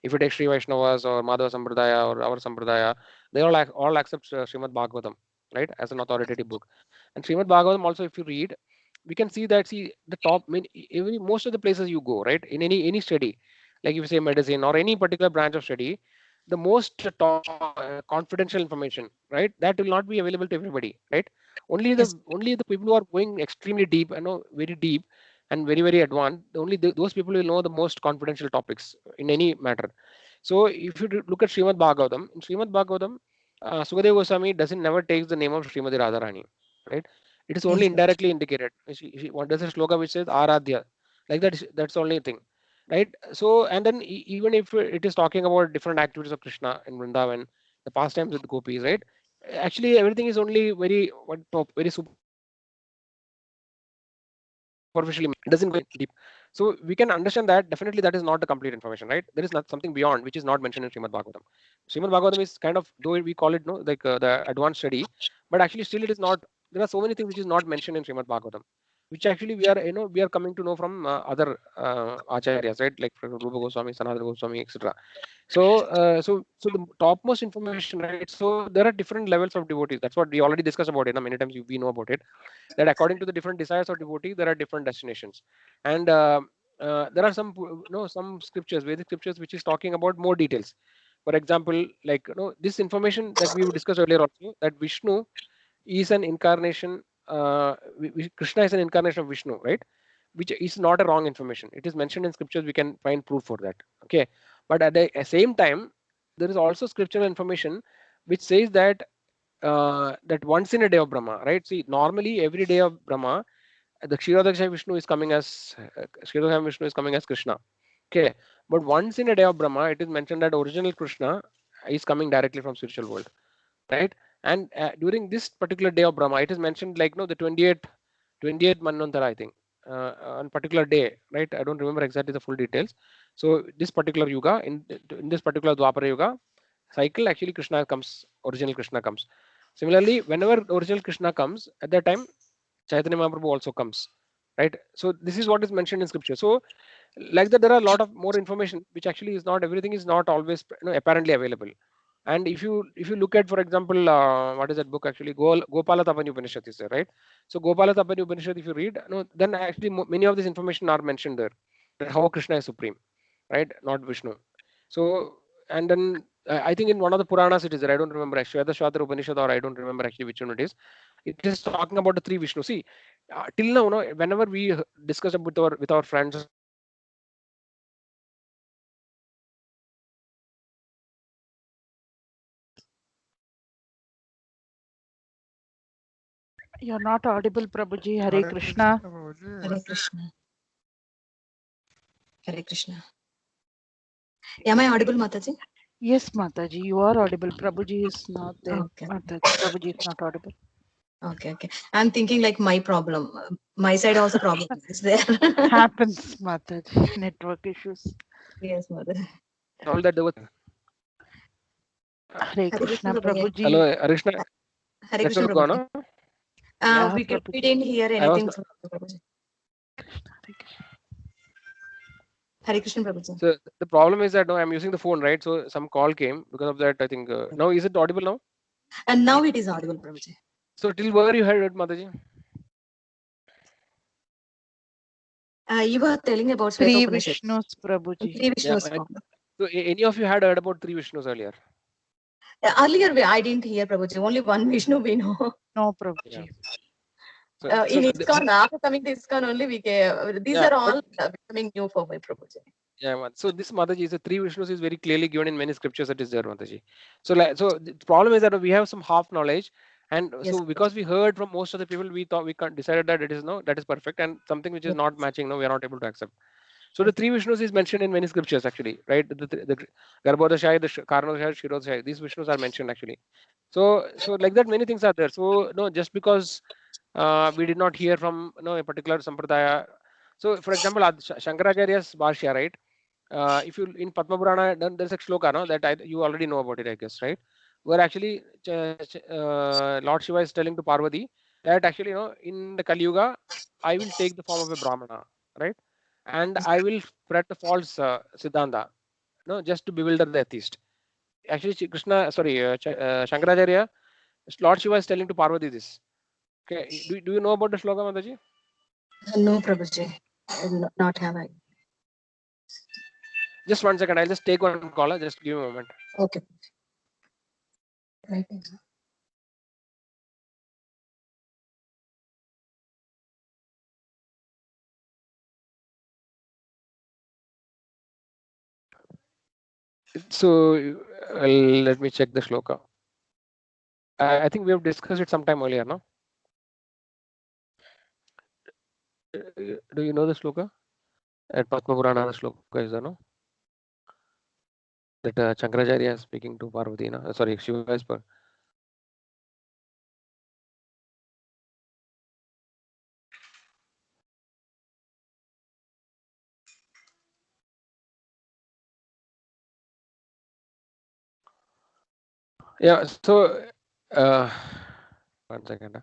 If you take Sri Vaishnavas or Madhava Sampradaya or our Sampradaya, they all accept Srimad Bhagavatam, right, as an authoritative book. And Srimad Bhagavatam also, if you read, we can see that, see, the top, I mean, most of the places you go, right, in any study, like if you say medicine or any particular branch of study, the most confidential information, right, that will not be available to everybody, right? Only Yes. the people who are going extremely deep, very deep and very very advanced, only those people will know the most confidential topics in any matter. So if you look at Srimad Bhagavatam, in Srimad Bhagavatam, Sukadeva Goswami doesn't never takes the name of Srimati Radharani, right? It is only Yes, sir. indirectly indicated. There's a shloka which says Aradhya, like that. That's the only thing, right? So, and then even if it is talking about different activities of Krishna in Vrindavan, the pastimes with the gopis, right? Actually, everything is only very very superficially, it doesn't go deep. So we can understand that definitely that is not the complete information, right? There is not something beyond which is not mentioned in Srimad Bhagavatam. Srimad Bhagavatam is kind of, though we call it no like the advanced study, but actually still it is not. There are so many things which is not mentioned in Srimad Bhagavatam, which actually we are coming to know from other acharyas, right? Like for Rupa Goswami, Sanatana Goswami, etc. So the topmost information, right? So there are different levels of devotees. That's what we already discussed about it. Many times we know about it. That according to the different desires of devotee, there are different destinations, and there are some some scriptures, Vedic scriptures, which is talking about more details. For example, like this information that we discussed earlier also, that Vishnu is an incarnation. Krishna is an incarnation of Vishnu, right? Which is not a wrong information. It is mentioned in scriptures. We can find proof for that. Okay, but at the same time, there is also scriptural information which says that that once in a day of Brahma, right? See, normally every day of Brahma, the Kshirodakshaya Vishnu is coming as Kshirodakshaya Vishnu is coming as Krishna. Okay, but once in a day of Brahma, it is mentioned that original Krishna is coming directly from spiritual world, right? And during this particular day of Brahma, it is mentioned like the 28th Manvantara, I think, on particular day, right? I don't remember exactly the full details. So this particular yuga, in this particular Dwapara yuga cycle, actually Krishna comes, original Krishna comes. Similarly, whenever original Krishna comes, at that time Chaitanya Mahaprabhu also comes, right? So this is what is mentioned in scripture. So like that, there are a lot of more information which actually is not, everything is not always apparently available. And if you look at, for example, what is that book actually? Gopala Tapani Upanishad is there, right? So Gopala Tapani Upanishad, if you read, then actually many of this information are mentioned there. That how Krishna is supreme, right? Not Vishnu. So and then I think in one of the Puranas it is there. I don't remember actually, Shweta Shwatra Upanishad, or I don't remember actually which one it is. It is talking about the three Vishnu. See, till now, whenever we discuss with our friends, You're not audible, Prabhuji. Hare Hare Krishna. Prabhuji. Hare Krishna. Hare Krishna. Am I audible, Mataji? Yes, Mataji, you are audible. Prabhuji is not there. Okay. Mataji, Prabhuji is not audible. Okay. I'm thinking like my problem. My side also problem is there. Happens, Mataji. Network issues. Yes, Mother. all that there was. Hare Krishna, Prabhuji. Prabhuji. Hello, Arishna, Hare Krishna, network gone, Prabhuji. huh? Yeah, We Prabhuji. didn't hear I was anything from Prabhuji. Hare Krishna. Hare Krishna, Prabhuji. so the problem is that now I'm using the phone, right? So some call came because of that. I think now is it audible now? And now it is audible, Prabhuji. So till where you heard it, Mataji? You were telling about Three Shweta Upanishad. Vishnus, Prabhuji. Three Yeah. Vishnus. So any of you had heard about three Vishnus earlier? Earlier, I didn't hear Prabhuji. Only one Vishnu we know. No, Prabhuji. So, In ISKCON, after coming to ISKCON only, these Yeah, are all becoming new for my Prabhuji. yeah, so this Mataji is the three Vishnus is very clearly given in many scriptures that is there, Mataji. So so the problem is that we have some half knowledge, and Yes, so because we heard from most of the people, we thought we decided that it is that is perfect, and something which is not matching, we are not able to accept. So the three Vishnus is mentioned in many scriptures actually, right? The Garbhodashai, the Karanodashai, Shirodashai, these Vishnus are mentioned actually. So like that, many things are there. So no, just because we did not hear from a particular sampradaya. So for example, Shankaracharya's Bhashya, right? If you in Padma Purana, then there's a shloka, no, that you already know about it, I guess, right? Where actually Lord Shiva is telling to Parvati that actually, in the Kali Yuga, I will take the form of a Brahmana, right? And I will spread the false Siddhanta, just to bewilder the atheist. Actually, Shankaracharya, Lord Shiva is telling to Parvati this. Okay, do you know about the shloka, Mataji? No, Prabhuji. Not have I. Just 1 second, I'll just take one caller. Just give me a moment. Okay. Right. So let me check the shloka. I think we have discussed it sometime earlier, no? Do you know the shloka? At Padma Purana, the shloka is there, no? That Shankaracharya is speaking to Parvati, no? Sorry, Shiva is yeah. So, uh, 1 second.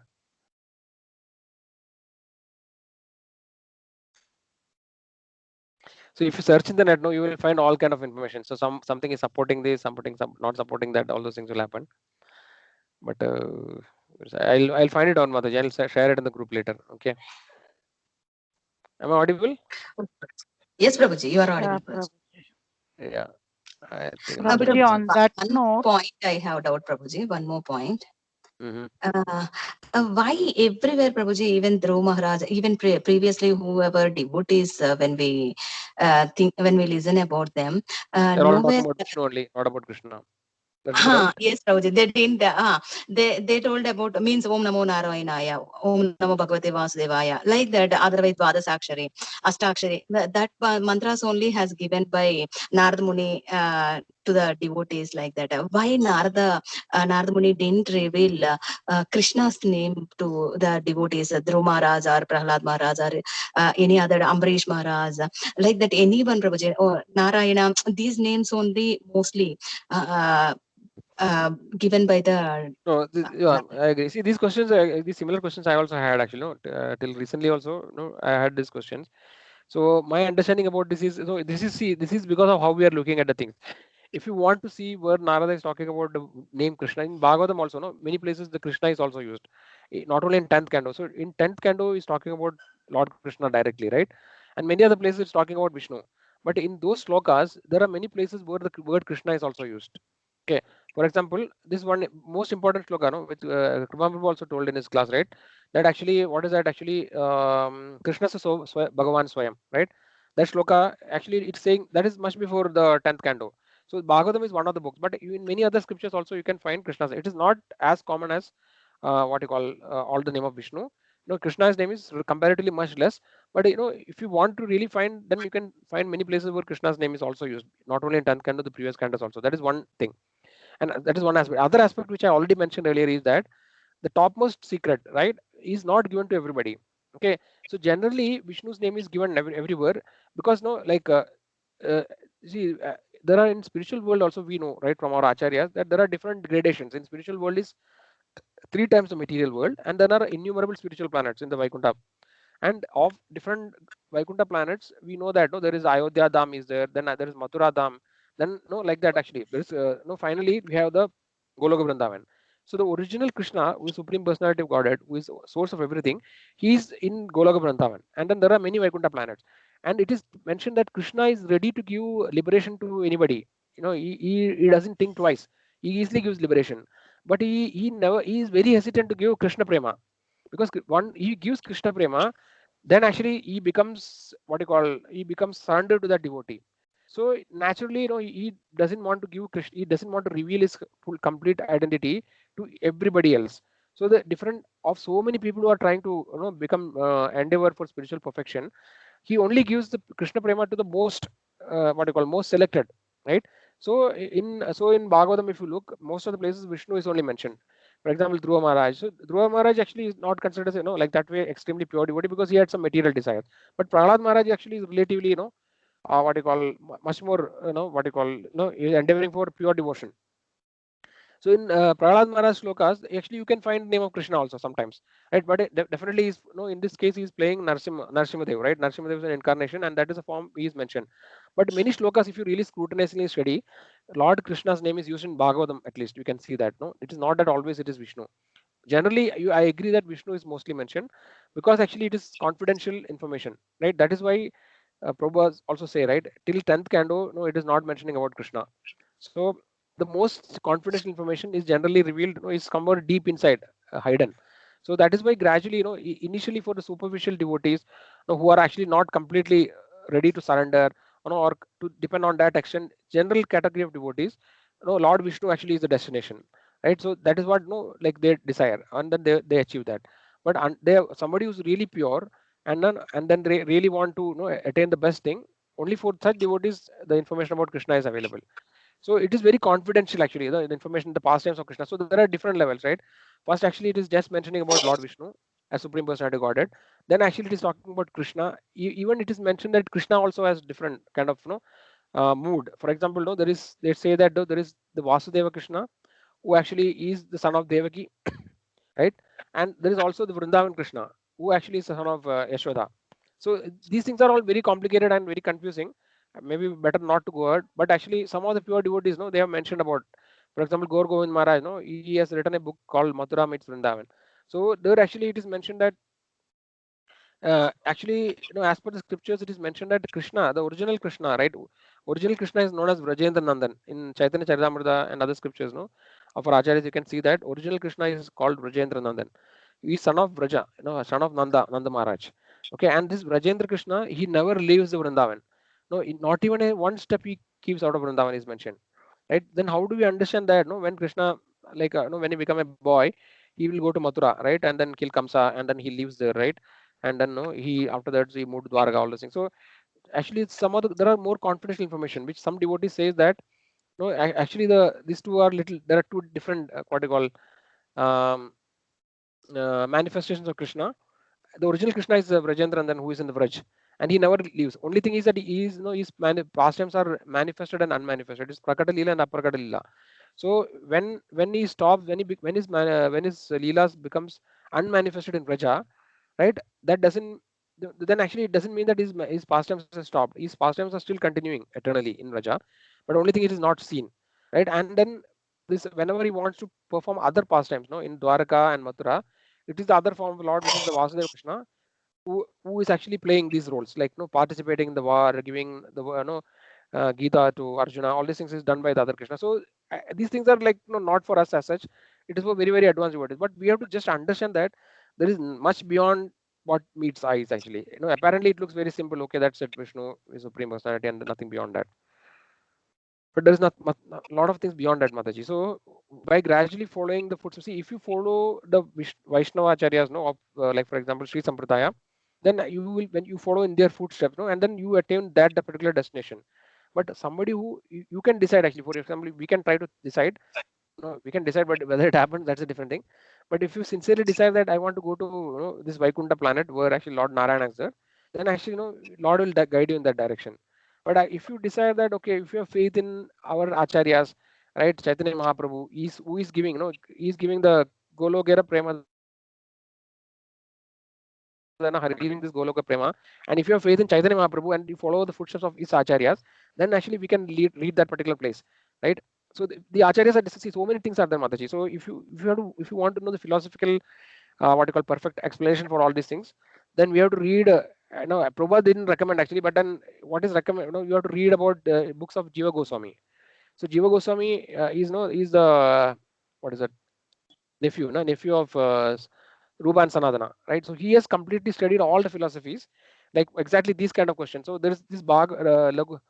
So if you search in the net, no, you will find all kind of information. So something is supporting this, not supporting that. All those things will happen. But I'll find it on Mataji. I'll share it in the group later. Okay. Am I audible? Yes, Prabhuji, you are Yeah, audible. Prabhuji. Yeah. I think Prabhuji, on that one note, point I have doubt, Prabhuji. One more point. Mm-hmm. Why everywhere, Prabhuji, even Dhruv Maharaj, even previously whoever devotees, when we listen about them, They're all nowhere. talking about Vishnu only, not about Krishna. That's the doubt. Yes, Prabhuji. They didn't. They told about means Om Namo Narayanaya, Om Namo Bhagavate Vasudevaya, like that. Otherwise, Dvadasakshari, Astakshari. That mantras only has given by Narada Muni to the devotees like that. Why Narada Muni didn't reveal Krishna's name to the devotees, Dhruv Maharaj or Prahlad Maharaj or any other Ambarish Maharaj, like that? Anyone, Prabhuji, or Narayana. These names only mostly. Given by the No, yeah, I agree. See, these questions, these similar questions I also had actually. No, till recently also, no, I had these questions. So my understanding about this is, so this is because of how we are looking at the things. If you want to see where Narada is talking about the name Krishna in Bhagavatam also, no, many places the Krishna is also used, not only in 10th canto. So in 10th canto is talking about Lord Krishna directly, right? And many other places it's talking about Vishnu. But in those slokas, there are many places where the word Krishna is also used. Okay. For example, this one most important sloka, no, which Kripal Prabhu also told in his class, right? That actually, what is that actually? Krishna Bhagavan Swayam, right? That shloka actually it's saying that is much before the 10th canto. So Bhagavatam is one of the books, but in many other scriptures also you can find Krishna's. It is not as common as what you call all the name of Vishnu. Krishna's name is comparatively much less. But if you want to really find, then you can find many places where Krishna's name is also used, not only in 10th canto, the previous cantos also. That is one thing, and that is one aspect. Other aspect which I already mentioned earlier is that the topmost secret, right, is not given to everybody. Okay, so generally Vishnu's name is given everywhere because uh, see there are in spiritual world also, we know right from our acharyas that there are different gradations. In spiritual world is 3 times the material world, and there are innumerable spiritual planets in the Vaikuntha. And of different Vaikuntha planets, we know that there is Ayodhya Dham is there, then there is Mathura Dham, then like that actually. There is finally we have the Goloka Vrindavan. So the original Krishna, who is Supreme Personality of Godhead, who is source of everything, he is in Goloka Vrindavan. And then there are many Vaikuntha planets. And it is mentioned that Krishna is ready to give liberation to anybody. He doesn't think twice. He easily gives liberation. But he is very hesitant to give Krishna Prema. Because one he gives Krishna Prema, then actually he becomes what you call, he becomes surrendered to that devotee. So naturally, he doesn't want to give Krishna, he doesn't want to reveal his full complete identity to everybody else. So the different of so many people who are trying to become endeavor for spiritual perfection, he only gives the Krishna Prema to the most what you call most selected, right? So in Bhagavatam, if you look, most of the places Vishnu is only mentioned. For example, Dhruva Maharaj. So Dhruva Maharaj actually is not considered as like that way extremely pure devotee because he had some material desires. But Prahlad Maharaj actually is relatively what you call much more what you call is endeavoring for pure devotion. So in Prahlad Maharaj slokas, actually you can find name of Krishna also sometimes, right? But it definitely is, in this case he is playing Narsimhadev, right? Narsimhadev is an incarnation, and that is a form he is mentioned. But many slokas, if you really scrutinizingly study, Lord Krishna's name is used in Bhagavatam. At least you can see that. No, it is not that always it is Vishnu. Generally, I agree that Vishnu is mostly mentioned because actually it is confidential information, right? That is why Prabhupada also say, right, till 10th canto, no, it is not mentioning about Krishna. So the most confidential information is generally revealed, is somewhere deep inside, hidden. So that is why gradually, initially for the superficial devotees, who are actually not completely ready to surrender, or to depend on that extent, general category of devotees, Lord Vishnu actually is the destination, right? So that is what like they desire, and then they achieve that. But they somebody who's really pure, and then really want to attain the best thing, only for such devotees the information about Krishna is available. So it is very confidential actually, the information, the pastimes of Krishna. So there are different levels, right? First, actually, it is just mentioning about Lord Vishnu as Supreme Personality of Godhead. Then actually it is talking about Krishna. Even it is mentioned that Krishna also has different kind of mood. For example, they say that there is the Vasudeva Krishna, who actually is the son of Devaki, right? And there is also the Vrindavan Krishna, who actually is the son of Yashoda. So these things are all very complicated and very confusing. Maybe better not to go ahead. But actually, some of the pure devotees, they have mentioned about, for example, Gaur Govind Maharaj, he has written a book called Mathura Meets Vrindavan. So there actually it is mentioned that actually, as per the scriptures, it is mentioned that Krishna, the original Krishna, right? Original Krishna is known as Vrajendra Nandan in Chaitanya Charitamrita and other scriptures, of our acharyas. You can see that original Krishna is called Vrajendra Nandan. He is son of Vraja, son of Nanda Maharaj. Okay, and this Vrajendra Krishna, he never leaves the Vrindavan. No, not even a one step he keeps out of Vrindavan is mentioned, right? Then how do we understand that? No, when Krishna, like, when he become a boy, he will go to Mathura, right, and then kill Kamsa, and then he lives there, right? And then he after that he moved to Dwarka, all those things. So actually, some other there are more confidential information which some devotees says that actually these two are little. There are two different what you call um, manifestations of Krishna. The original Krishna is Vrajendrandan, who is in the Vraj, and he never leaves. Only thing is that he is, his pastimes are manifested and unmanifested. It's Prakata Leela and Aprakata Leela. So when he stops, when his Leelas becomes unmanifested in Vraja, right? That doesn't then actually it doesn't mean that his pastimes have stopped. His pastimes are still continuing eternally in Vraja, but only thing it is not seen, right? And then this whenever he wants to perform other pastimes, in Dwaraka and Mathura, it is the other form of the Lord, which is the Vasudeva Krishna, who is actually playing these roles, like participating in the war, giving the Gita to Arjuna. All these things is done by the other Krishna. So these things are like not for us as such. It is for very very advanced devotees. But we have to just understand that there is much beyond what meets eyes. Actually, apparently it looks very simple. Okay, that's it. Vishnu is Supreme Personality, and nothing beyond that. But there is not a lot of things beyond that, Mataji. So by gradually following the footsteps, see, if you follow the Vaishnava acharyas, like for example Sri Sampradaya, then you will, when you follow in their footsteps, and then you attain that the particular destination. But somebody who you can decide, actually, for example, we can try to decide, we can decide, but whether it happens, that's a different thing. But if you sincerely decide that I want to go to this Vaikunta planet where actually Lord Narayana is there, then actually Lord will guide you in that direction. But if you decide that, okay, if you have faith in our acharyas, right, Chaitanya Mahaprabhu, who is giving, he's giving the Golokera Prema, giving this Goloka Prema, and if you have faith in Chaitanya Mahaprabhu and you follow the footsteps of his acharyas, then actually we can lead that particular place, right? So the acharyas are discussing so many things are there, Mataji. So if you want to know the philosophical what you call perfect explanation for all these things, then we have to read. Prabhupada didn't recommend actually, but then what is recommend? You have to read about books of Jiva Goswami. So Jiva Goswami is the what is it? Nephew of Rupa and Sanatana, right? So he has completely studied all the philosophies, like exactly these kind of questions. So there is this Brihad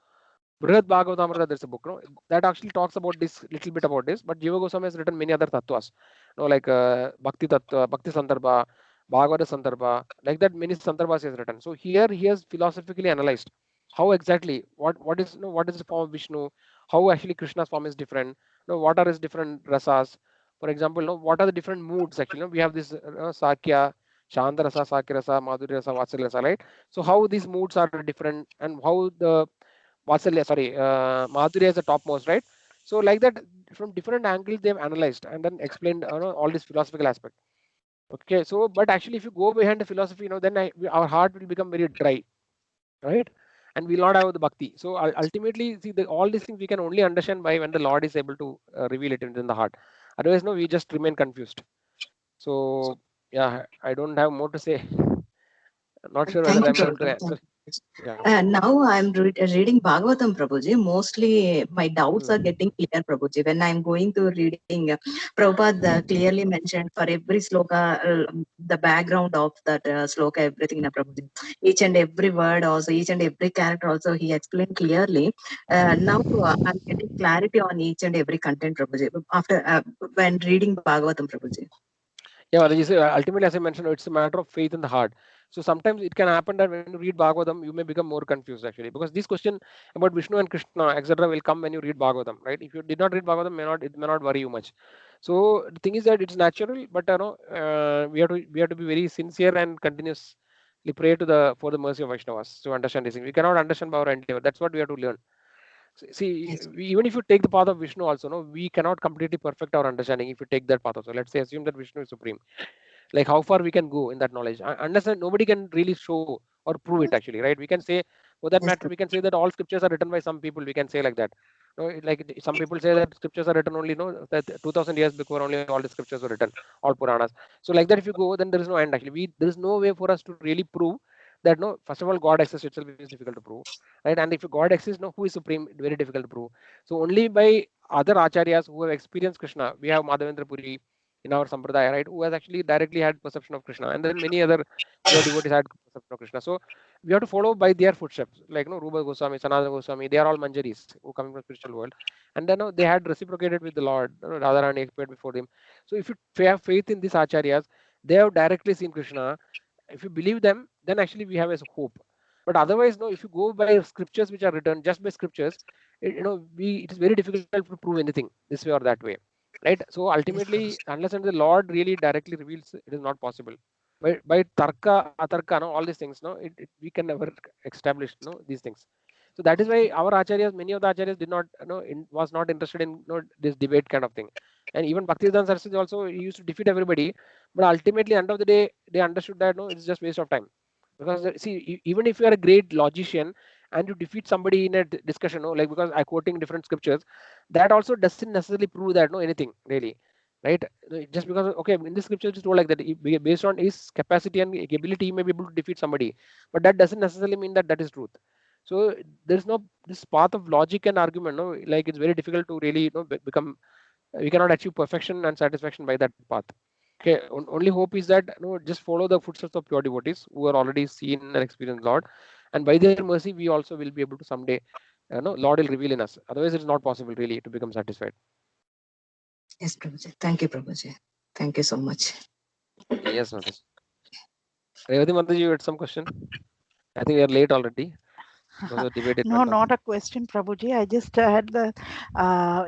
Bhagavatamrita, there's a book, that actually talks about this little bit about this. But Jiva Goswami has written many other tattvas, like Bhakti Tattva, Bhakti Sandarbha, Bhagavata Sandarbha, like that many Sandarbhas he has written. So here he has philosophically analyzed how exactly what is the form of Vishnu, how actually Krishna's form is different, what are his different rasas. For example, what are the different moods actually? We have this Sakya, Shanta Rasa, Sakya Rasa, Madhurya Rasa, Vatsalya Rasa, right? So how these moods are different and how the Madhurya is the topmost, right? So like that, from different angles they've analyzed and then explained all this philosophical aspect. Okay, so but actually, if you go behind the philosophy, then our heart will become very dry, right? And we'll not have the bhakti. So ultimately, see, all these things we can only understand by when the Lord is able to reveal it in the heart. Otherwise, we just remain confused. So yeah, I don't have more to say. Not sure whether Thank you, I'm able to Prabhuji. answer. Yeah. Now I'm reading Bhagavatam, Prabhuji. Mostly my doubts are Hmm. getting clear, Prabhuji. When I'm going to reading, Prabhupada clearly mentioned for every sloka, the background of that sloka, everything, Prabhuji. Each and every word also, each and every character also, he explained clearly. Now I'm getting clarity on each and every content, Prabhuji. After when reading Bhagavatam, Prabhuji. Yeah, Mataji, so ultimately, as I mentioned, it's a matter of faith in the heart. So sometimes it can happen that when you read Bhagavatam, you may become more confused actually, because this question about Vishnu and Krishna, etc., will come when you read Bhagavatam, right? If you did not read Bhagavatam, it may not worry you much. So the thing is that it's natural, but we have to be very sincere and continuously pray to the for the mercy of Vaishnavas to understand this thing. We cannot understand by our endeavor. That's what we have to learn. See, Yes. even if you take the path of Vishnu also, no, we cannot completely perfect our understanding if you take that path also. Let's say assume that Vishnu is supreme. Like how far we can go in that knowledge. Understand, nobody can really show or prove it actually, right? We can say, for that Yes, matter, we can say that all scriptures are written by some people. We can say like that. No, some people say that scriptures are written only, no, that 2000 years before only all the scriptures were written, all Puranas. So like that, if you go, then there is no end actually. There is no way for us to really prove that, no, first of all, God exists itself is difficult to prove, right? And if God exists, no, who is supreme? Very difficult to prove. So only by other acharyas who have experienced Krishna. We have Madhavendra Puri in our sampradaya, right, who has actually directly had perception of Krishna, and then many other pure devotees had perception of Krishna. So we have to follow by their footsteps, like, no, Rupa Goswami, Sanatana Goswami, they are all Manjaris who come from spiritual world, and then, no, they had reciprocated with the Lord. Radharani appeared before them. So if you have faith in these acharyas, they have directly seen Krishna. If you believe them, then actually we have a hope. But otherwise, no, if you go by scriptures which are written just by scriptures, it is very difficult to prove anything this way or that way, right? So yes, ultimately, unless and the Lord really directly reveals, it is not possible. By tarka, atarka, no, all these things, no, we can never establish, no, these things. So that is why our acharyas, many of the acharyas did not, was not interested in, this debate kind of thing. And even Bhaktivedanta Saraswati also, he used to defeat everybody, but ultimately, end of the day, they understood that, no, it's just waste of time. Because see, even if you are a great logician and you defeat somebody in a discussion, no, like because I quoting different scriptures, that also doesn't necessarily prove that, no, anything really, right? Just because, okay, in the scripture it's told like that, based on his capacity and ability, he may be able to defeat somebody, but that doesn't necessarily mean that that is truth. So there's no this path of logic and argument, no, like it's very difficult to really, become. We cannot achieve perfection and satisfaction by that path. Okay, only hope is that, just follow the footsteps of pure devotees who are already seen and experienced Lord, and by their mercy, we also will be able to someday, Lord will reveal in us. Otherwise, it's not possible really to become satisfied. yes, Prabhuji. Thank you, Prabhuji. Thank you so much. Yes, Natish. Revati Mataji, you had some question? I think we are late already. So debate it No, went on. not a question, Prabhuji. I just had the,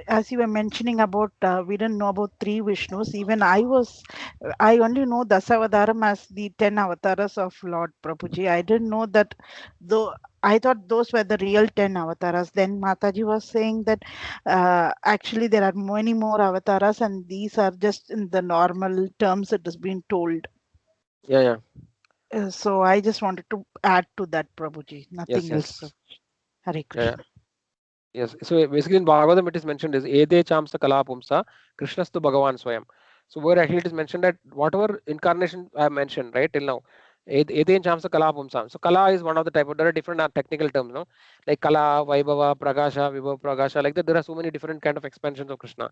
as you were mentioning about, we didn't know about 3 Vishnus. Even I only know Dasavadaram as the 10 avatars of Lord Prabhuji. I didn't know that, though I thought those were the real 10 avatars. Then Mataji was saying that actually there are many more avatars, and these are just in the normal terms it has been told. Yeah. So I just wanted to add to that, Prabhuji. Nothing else. Yes. Hare Krishna. Yes. So basically in Bhagavatam it is mentioned is Ede Chamsa Kala Pumsa Krishnastu Bhagavan Swayam. So where actually it is mentioned that whatever incarnation I have mentioned right till now, Ede Chamsa Kala Pumsa. So Kala is one of the type of, there are different technical terms, no? Like Kala, Vaibhava, Pragasha, Vibhava, Pragasha, like that there are so many different kind of expansions of Krishna.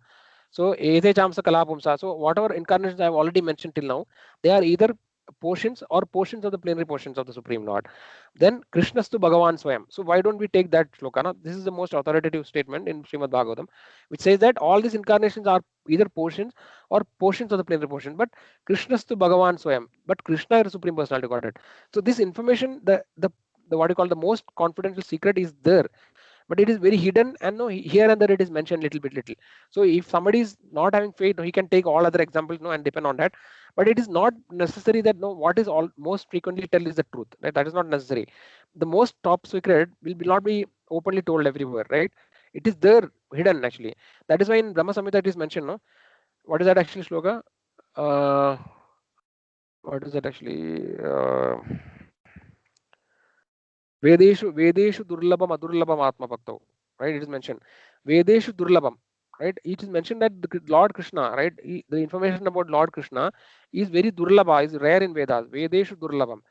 So Ede Chamsa Kala Pumsa. So whatever incarnations I have already mentioned till now, they are either portions or portions of the plenary portions of the Supreme Lord. Then Krishnastu Bhagavan Swayam. So why don't we take that shloka? Now, this is the most authoritative statement in Srimad Bhagavatam, which says that all these incarnations are either portions or portions of the plenary portion. But Krishnastu Bhagavan Swayam. But Krishna is the Supreme Personality of Godhead. So this information, the what you call the most confidential secret is there, but it is very hidden, and no, here and there it is mentioned little. So if somebody is not having faith, no, he can take all other examples, no, and depend on that. But it is not necessary that, no, what is all most frequently tell is the truth, right? That is not necessary. The most top secret will not be openly told everywhere, right? It is there hidden actually. That is why in Brahma Samhita it is mentioned, no, what is that actually shloka? What is that actually? Vedeshu Durlabam Adurlabam Atma Bhaktau, right? It is mentioned. Vedeshu Durlabam, right? It is mentioned that the Lord Krishna, right? The information about Lord Krishna is very Durlabha, is rare in Vedas. Vedeshu Durlabam.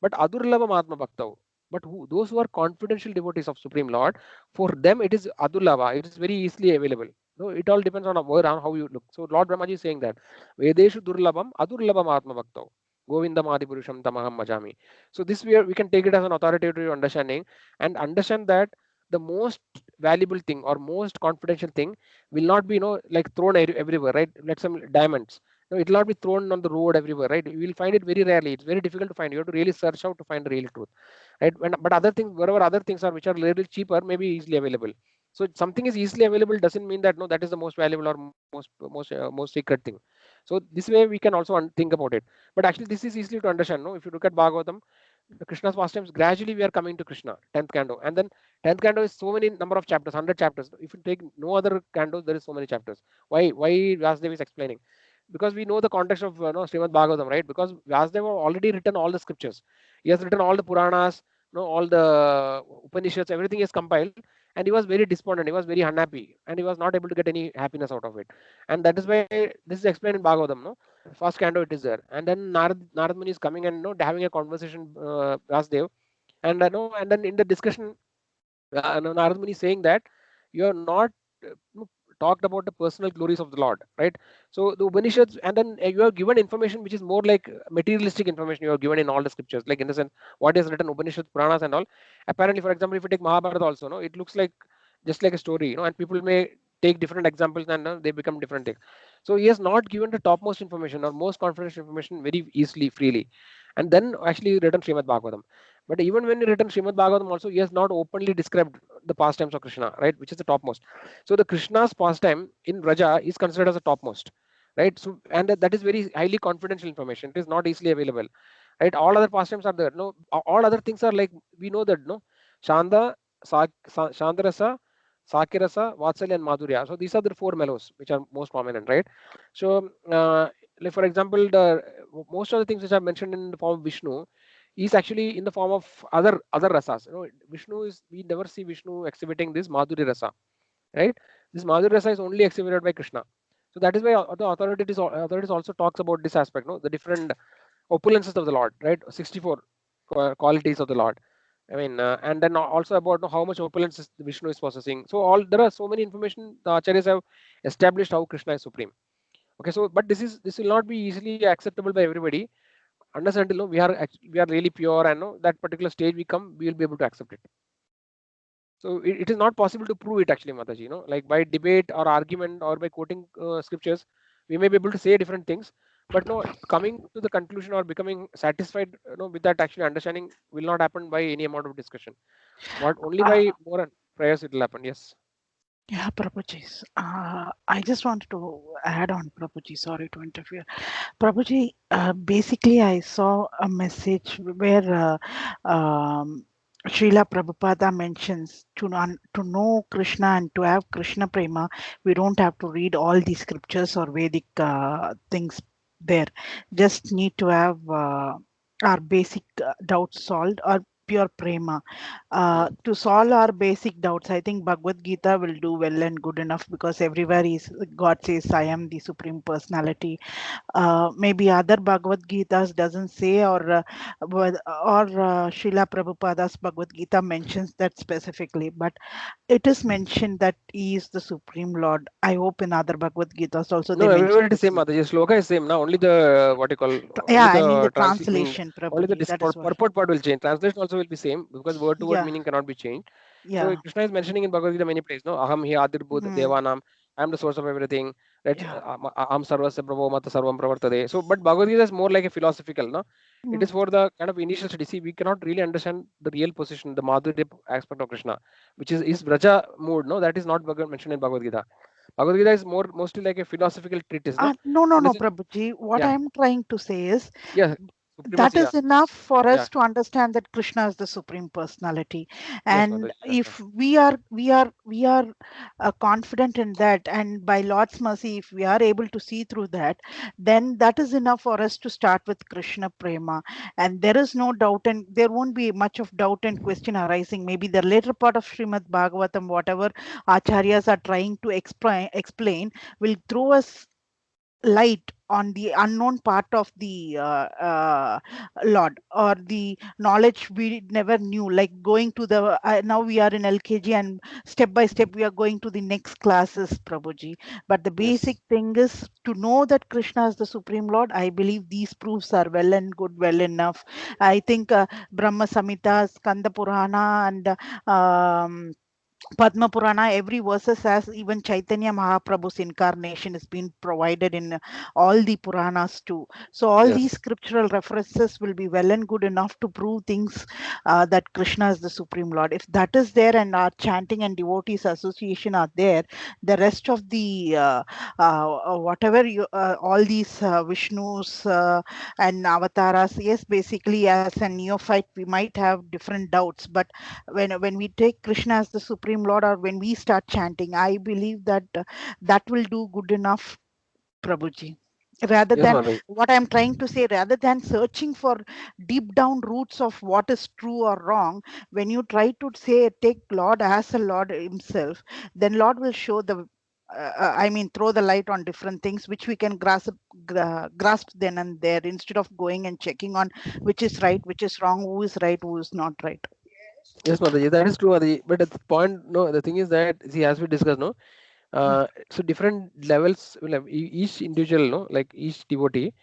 But Adurlabam Atma Bhaktau. But those who are confidential devotees of Supreme Lord, for them it is Adurlabha. It is very easily available. No, it all depends on how you look. So Lord Brahmaji is saying that Vedeshu Durlabam Adurlabam Atma Bhaktau. Govindam Adipurusham Tamaham Majami. So this we can take it as an authoritative understanding and understand that the most valuable thing or most confidential thing will not be, like thrown everywhere, right? Let's say diamonds. No, it will not be thrown on the road everywhere, right? You will find it very rarely. It's very difficult to find. You have to really search out to find the real truth, right? But other things, wherever other things are which are a little cheaper, maybe easily available. So something is easily available doesn't mean that no, that is the most valuable or most secret thing. So this way we can also think about it. But actually, this is easily to understand. No, if you look at Bhagavatam, the Krishna's pastimes, gradually we are coming to Krishna, 10th canto, and then 10th canto is so many number of chapters, 100 chapters. If you take no other cantos, there is so many chapters. Why Vyasdev is explaining? Because we know the context of Srimad Bhagavatam, right? Because Vyasdev already written all the scriptures. He has written all the Puranas, all the Upanishads, everything is compiled, and he was very despondent. He was very unhappy, and he was not able to get any happiness out of it. And that is why this is explained in Bhagavatam, no? First canto it is there, and then Narad Muni is coming and having a conversation, Vyasdev, and and then in the discussion, Narad Muni is saying that you are not talked about the personal glories of the Lord, right? So the Upanishads, and then you are given information which is more like materialistic information you are given in all the scriptures, like in the sense what is written Upanishads, Puranas, and all. Apparently, for example, if you take Mahabharata also, no, it looks like just like a story, and people may take different examples and they become different things. So he has not given the topmost information or most confidential information very easily, freely, and then actually written Srimad Bhagavatam. But even when he written Srimad Bhagavatam also, he has not openly described the pastimes of Krishna, right, which is the topmost. So the Krishna's pastime in Raja is considered as a topmost, right? So and that is very highly confidential information. It is not easily available, right? All other pastimes are there. No, all other things are like we know that Shanda, Shandarasa, Sakirasa, Vatsalya, and Madhurya. So these are the four mellows which are most prominent, right? So like for example, the most of the things which are mentioned in the form of Vishnu is actually in the form of other rasas. Vishnu is, we never see Vishnu exhibiting this Madhuri rasa, right? This Madhuri rasa is only exhibited by Krishna. So that is why the authorities also talks about this aspect, the different opulences of the Lord, right? 64 qualities of the Lord. I mean, and then also about how much opulence Vishnu is possessing. So there are so many information the acharyas have established how Krishna is supreme. Okay, so but this will not be easily acceptable by everybody unless until we are really pure and that particular stage we come, we will be able to accept it. So it is not possible to prove it actually, Mataji. Like by debate or argument or by quoting scriptures, we may be able to say different things, but no, coming to the conclusion or becoming satisfied with that actually understanding will not happen by any amount of discussion. What only by more prayers it will happen. Yes. Yeah, Prabhuji. I just wanted to add on, Prabhuji. Sorry to interfere. Prabhuji, basically, I saw a message where Srila Prabhupada mentions to know Krishna and to have Krishna Prema, we don't have to read all the scriptures or Vedic things there. Just need to have our basic doubts solved or pure prema. To solve our basic doubts, I think Bhagavad Gita will do well and good enough, because everywhere God says, I am the Supreme Personality. Maybe other Bhagavad Gitas doesn't say, or Srila Prabhupada's Bhagavad Gita mentions that specifically, but it is mentioned that he is the Supreme Lord. I hope in other Bhagavad Gitas also No, they everywhere mention it is same. the The sloka is same. Now only the what you call yeah, only I mean the the translation, translation, only the Prabhuji. That is what. purport part will change. Translation also will be same because word to word Yeah, meaning cannot be changed. So yeah, Krishna is mentioning in Bhagavad Gita many places. No, aham hi adir bhut devanam. I am the source of everything. Right? yeah. Aham sarvasya prabho mata sarvam pravartade. So, but Bhagavad Gita is more like a philosophical. No, it is for the kind of initial study. See, we cannot really understand the real position, the Madhurya aspect of Krishna, which is Vraja mood. No, that is not mentioned in Bhagavad Gita. Bhagavad Gita is mostly like a philosophical treatise. No, No, in the sense, Prabhuji. What yeah, I'm trying to say is yeah, that supremacy. Yeah, is enough for yeah, us to understand that Krishna is the Supreme Personality. yes, And Mataji, that's right. if we are confident in that, and by Lord's mercy, if we are able to see through that, then that is enough for us to start with Krishna Prema. And there is no doubt, and there won't be much of doubt and question arising. Maybe the later part of Srimad Bhagavatam, whatever acharyas are trying to explain will throw us light on the unknown part of the Lord, or the knowledge we never knew, like going to the now we are in LKG, and step by step we are going to the next classes, Prabhuji. But the basic Yes. thing is to know that Krishna is the Supreme Lord. I believe these proofs are well and good, well enough. I think Brahma Samhita, Skanda Purana, and Padma Purana, every verses has even Chaitanya Mahaprabhu's incarnation is being provided in all the Puranas too. So all these Yes. scriptural references will be well and good enough to prove things that Krishna is the Supreme Lord. If that is there and our chanting and devotees association are there, the rest of the whatever you all these Vishnus and avatars, yes, basically as a neophyte we might have different doubts, but when we take Krishna as the Supreme Lord, or when we start chanting, I believe that that will do good enough, Prabhuji. Rather Yes, than Mataji. what I'm trying to say, rather than searching for deep down roots of what is true or wrong, when you try to say take Lord as a Lord Himself, then Lord will show the I mean, throw the light on different things which we can grasp then and there, instead of going and checking on which is right, which is wrong, who is right, who is not right. Yes, Mataji. That is true, Mataji. But at the point, no, the thing is that, see, as we discussed, no, so different levels will have each individual, no, like each devotee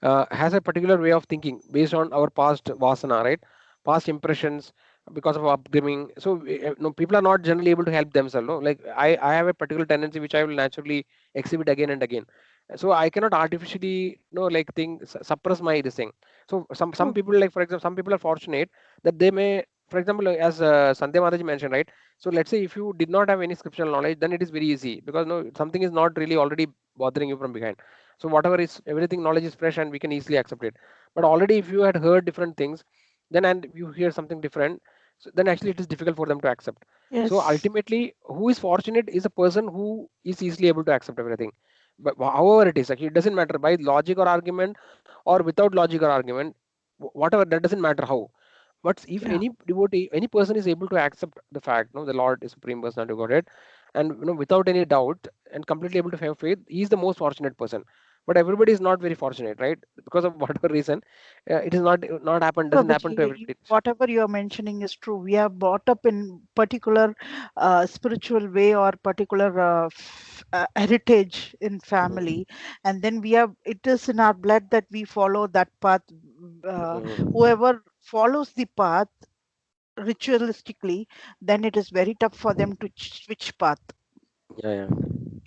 has a particular way of thinking based on our past vasana, right? Past impressions because of upbringing. So no, people are not generally able to help themselves. No, like I have a particular tendency which I will naturally exhibit again and again. So I cannot artificially, no, like suppress my this thing. So some True. people, like for example, some people are fortunate that they may, for example, as Sandhya Mataji mentioned, right? So let's say if you did not have any scriptural knowledge, then it is very easy because no, something is not really already bothering you from behind. So whatever is, everything knowledge is fresh and we can easily accept it. But already if you had heard different things, then and you hear something different, so then actually it is difficult for them to accept. So Yes. ultimately, who is fortunate is a person who is easily able to accept everything. But however it is, actually, it doesn't matter by logic or argument or without logic or argument, whatever, that doesn't matter how. But if Yeah. any devotee, any person is able to accept the fact, no, the Lord is supreme personality of Godhead, and without any doubt and completely able to have faith, he is the most fortunate person. But everybody is not very fortunate, right? Because of whatever reason, it is not happen, doesn't happen to Prabhuji, everybody. whatever you're mentioning is true. We are brought up in particular spiritual way or particular heritage in Mhm. family, and then we have it is in our blood that we follow that path. Mhm. Whoever follows the path ritualistically, then it is very tough for them to switch path. Yeah, yeah,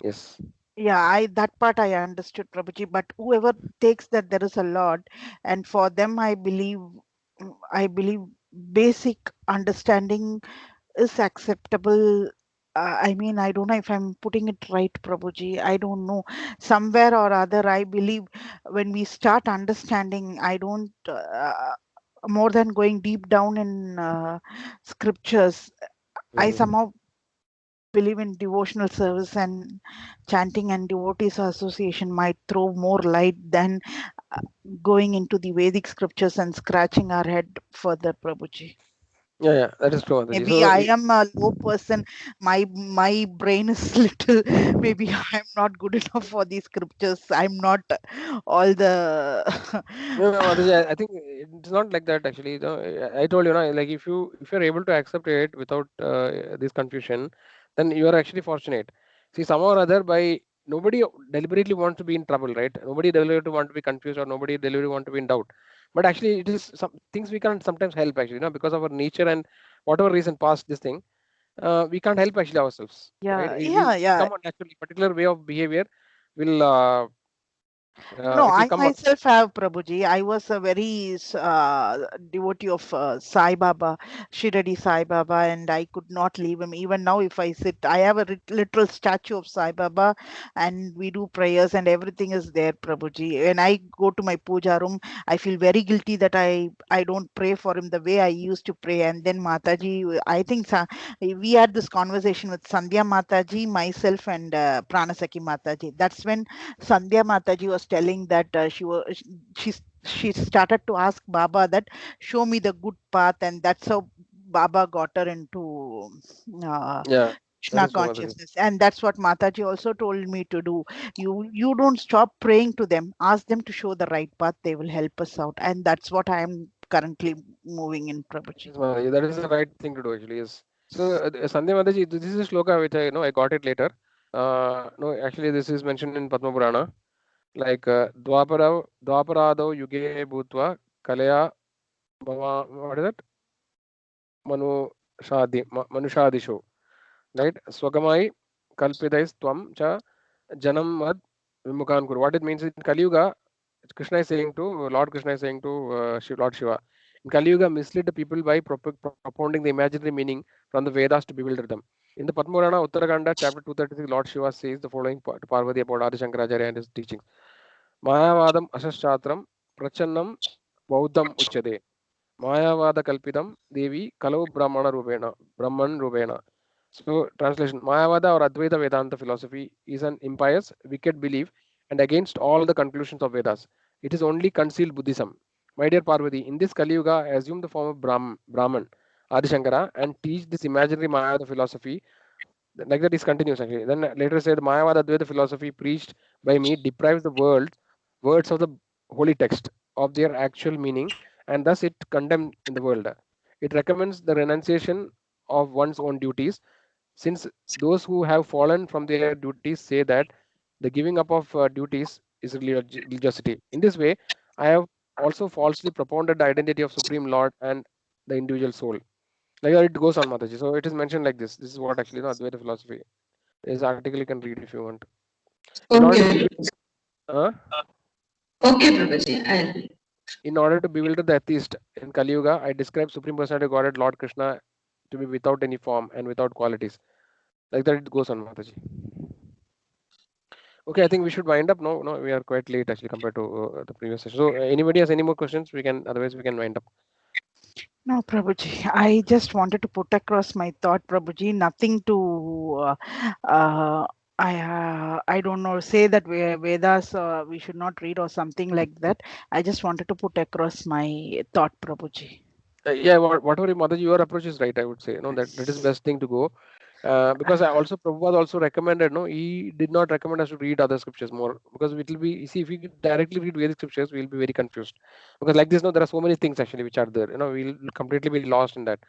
yes, Yeah, I that part I understood, Prabhuji. But whoever takes that there is a Lord, and for them, I believe basic understanding is acceptable. I mean, I don't know if I'm putting it right, Prabhuji. I don't know. Somewhere or other, I believe when we start understanding, I don't. More than going deep down in scriptures, I Mhm. somehow believe in devotional service and chanting and devotees association might throw more light than uh, going into the Vedic scriptures and scratching our head further, Prabhuji. Yeah, yeah, that is true, Mataji. Maybe So I am a low person. My brain is little. Maybe I'm not good enough for these scriptures. I'm not all the. no, no, Mataji, I think it's not like that actually. No, I told you, no, like if you're able to accept it without this confusion, then you are actually fortunate. See, somehow or other, by nobody deliberately wants to be in trouble, right? Nobody deliberately want to be confused or nobody deliberately want to be in doubt. But actually, it is some things we can sometimes help actually, because of our nature and whatever reason past this thing, we can't help actually ourselves, right? Yeah, We yeah, yeah. come on naturally. Particular way of behavior will No, it will I come on. myself have Prabhuji. I was a very devotee of Sai Baba, Shiradi Sai Baba, and I could not leave him. Even now, if I sit, I have a literal statue of Sai Baba, and we do prayers, and everything is there, Prabhuji. When I go to my puja room, I feel very guilty that I don't pray for him the way I used to pray. And then Mataji, I think we had this conversation with Sandhya Mataji, myself, and Pranasaki Mataji. That's when Sandhya Mataji was telling that she started to ask Baba that show me the good path, and that's how Baba got her into uh, Yeah, that Krishna is true, Mataji. consciousness, and that's what Mataji also told me to do. You don't stop praying to them; ask them to show the right path. They will help us out, and that's what I am currently moving in, Prabhuji. Yes, Mataji, that is the right thing to do actually. Yes. So Sandhya Mataji, this is a shloka which I got it later. No, actually this is mentioned in Padma Purana. Like Dwaparado Yuge Bhutva Kalaya Bhava, what is it? Manushadisho. right? Swagamai kalpidais tvam cha janam mad vimukhan kuru. What it means in Kali Yuga, Krishna is saying to Lord Krishna is saying to Lord Shiva, in Kali Yuga mislead the people by propounding the imaginary meaning from the Vedas to bewilder them. In the Padma Purana Uttarakhanda chapter 236, Lord Shiva says the following to Parvati about Adi Shankaracharya and his teachings. Mayavadam ashaschatram prachannam bauddham uchyate. Mayavada kalpidam devi kalau Brahman rubena. So translation: Mayavada or Advaita Vedanta philosophy is an impious, wicked belief and against all the conclusions of Vedas. It is only concealed Buddhism. My dear Parvati, in this Kali Yuga, assume the form of Brahman, Adi Shankara, and teach this imaginary Mayavada philosophy. Like that is continuous actually. Then later said Mayavada Advaita philosophy preached by me deprives the words of the holy text of their actual meaning, and thus it condemned in the world. It recommends the renunciation of one's own duties, since those who have fallen from their duties say that the giving up of duties is religiosity. In this way, I have also falsely propounded the identity of Supreme Lord and the individual soul. Like that it goes on, Mataji. So it is mentioned like this. This is what actually Advaita philosophy. This article you can read if you want. In order to Okay. uh, Okay, Prabhuji. I'll. in order to bewilder the atheist in Kali Yuga, I describe Supreme Personality of Godhead Lord Krishna to be without any form and without qualities. Like that it goes on, Mataji. Okay, I think we should wind up. No, we are quite late actually compared to the previous session. So, anybody has any more questions? We can, otherwise we can wind up. No, Prabhuji. I just wanted to put across my thought, Prabhuji. Nothing to, I don't know, say that Vedas we should not read or something like that. I just wanted to put across my thought, Prabhuji. Yeah, whatever Mataji, your approach is right. I would say, that is best thing to go. Because I also Prabhupada also recommended. No, he did not recommend us to read other scriptures more, because it will be, see, if we directly read Vedic scriptures, we will be very confused. Because like this, no, there are so many things actually which are there. We'll completely be lost in that.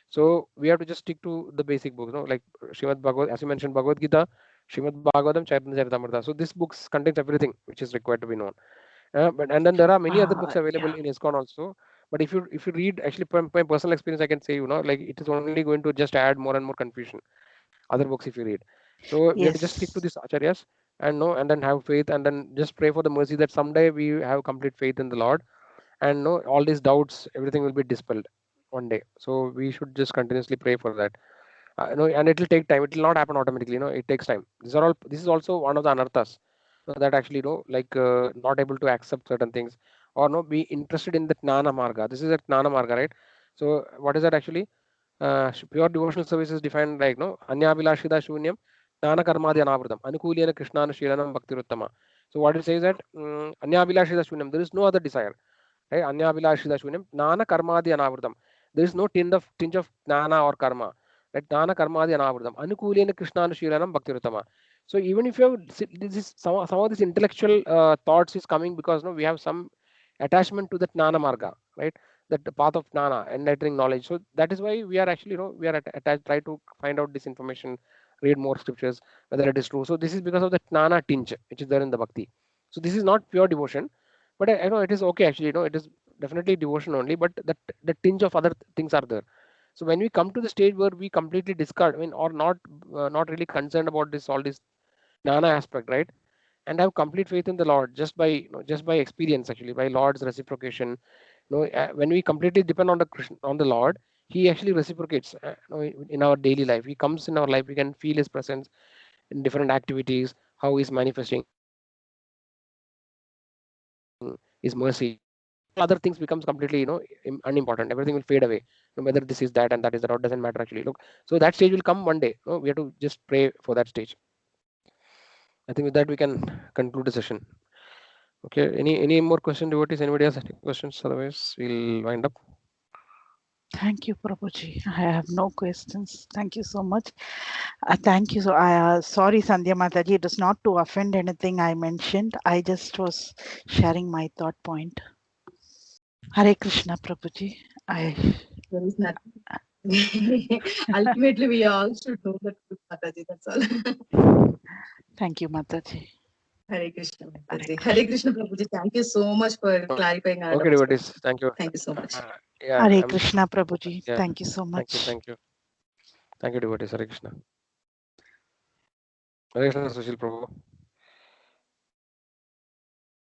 So we have to just stick to the basic books, like Srimad Bhagavad, as you mentioned, Bhagavad Gita, Srimad Bhagavatam, Chaitanya Charitamrita. So this books contains everything which is required to be known. But and then there are many other books available Yeah. in ISKCON also. But if you read, actually from my personal experience, I can say, like it is only going to just add more and more confusion. Other books if you read. So we have to just stick to Yes. these acharyas and then have faith, and then just pray for the mercy that someday we have complete faith in the Lord, and all these doubts, everything will be dispelled one day. So we should just continuously pray for that. And it will take time. It will not happen automatically. It takes time. This is also one of the anarthas, that actually like not able to accept certain things, or be interested in the Gnana Marga. This is a Gnana Marga, right? So what is that actually? Pure devotional service is defined like Anyabhilashida Shunyam Gnana Karmadi Anavritam Anukulena Krishnanu Shilanam Bhaktiruttama. So what it says that Anyabhilashida Shunyam, there is no other desire. Right? Anyabhilashida Shunyam Gnana Karmadi Anavritam. There is no tinge of Gnana or Karma. Right? Gnana Karmadi Anavritam Anukulena Krishnanu Shilanam Bhaktiruttama. So even if you have this is some of this intellectual thoughts is coming because we have some attachment to that Gnana Marga, right? That the path of Gnana, enlightening knowledge. So that is why we are actually, we are attached, try to find out this information, read more scriptures, whether it is true. So this is because of the Gnana tinge, which is there in the bhakti. So this is not pure devotion, but I know it is okay actually. It is definitely devotion only, but that the tinge of other things are there. So when we come to the stage where we completely discard, or not really concerned about this all this Gnana aspect, right? And have complete faith in the Lord just by just by experience, actually by Lord's reciprocation. When we completely depend on the Lord, He actually reciprocates in our daily life. He comes in our life. We can feel His presence in different activities, how He's manifesting His mercy. All other things becomes completely unimportant. Everything will fade away. Whether this is that and that is that, or doesn't matter actually. Look, so that stage will come one day. We have to just pray for that stage. I think with that we can conclude the session. Okay, any more question, devotees? Anybody has any questions? Otherwise, we'll wind up. Thank you, Prabhuji. I have no questions. Thank you so much. Thank you. So, sorry, Sandhya Mataji. It is not to offend anything I mentioned. I just was sharing my thought point. Hare Krishna, Prabhuji. There is nothing. Ultimately, we all should know the truth, Mataji. That's all. Thank you, Mataji. Hare Krishna, Mataji. Hare Krishna, Prabhuji. Thank you so much for clarifying our Okay, doubts. devotees. Thank you. Thank you so much. Yeah, Hare Krishna, Prabhuji. yeah. Thank you so Thank you, much. thank you, thank you, devotees. Hare Krishna. Hare Krishna, Sushil Prabhu.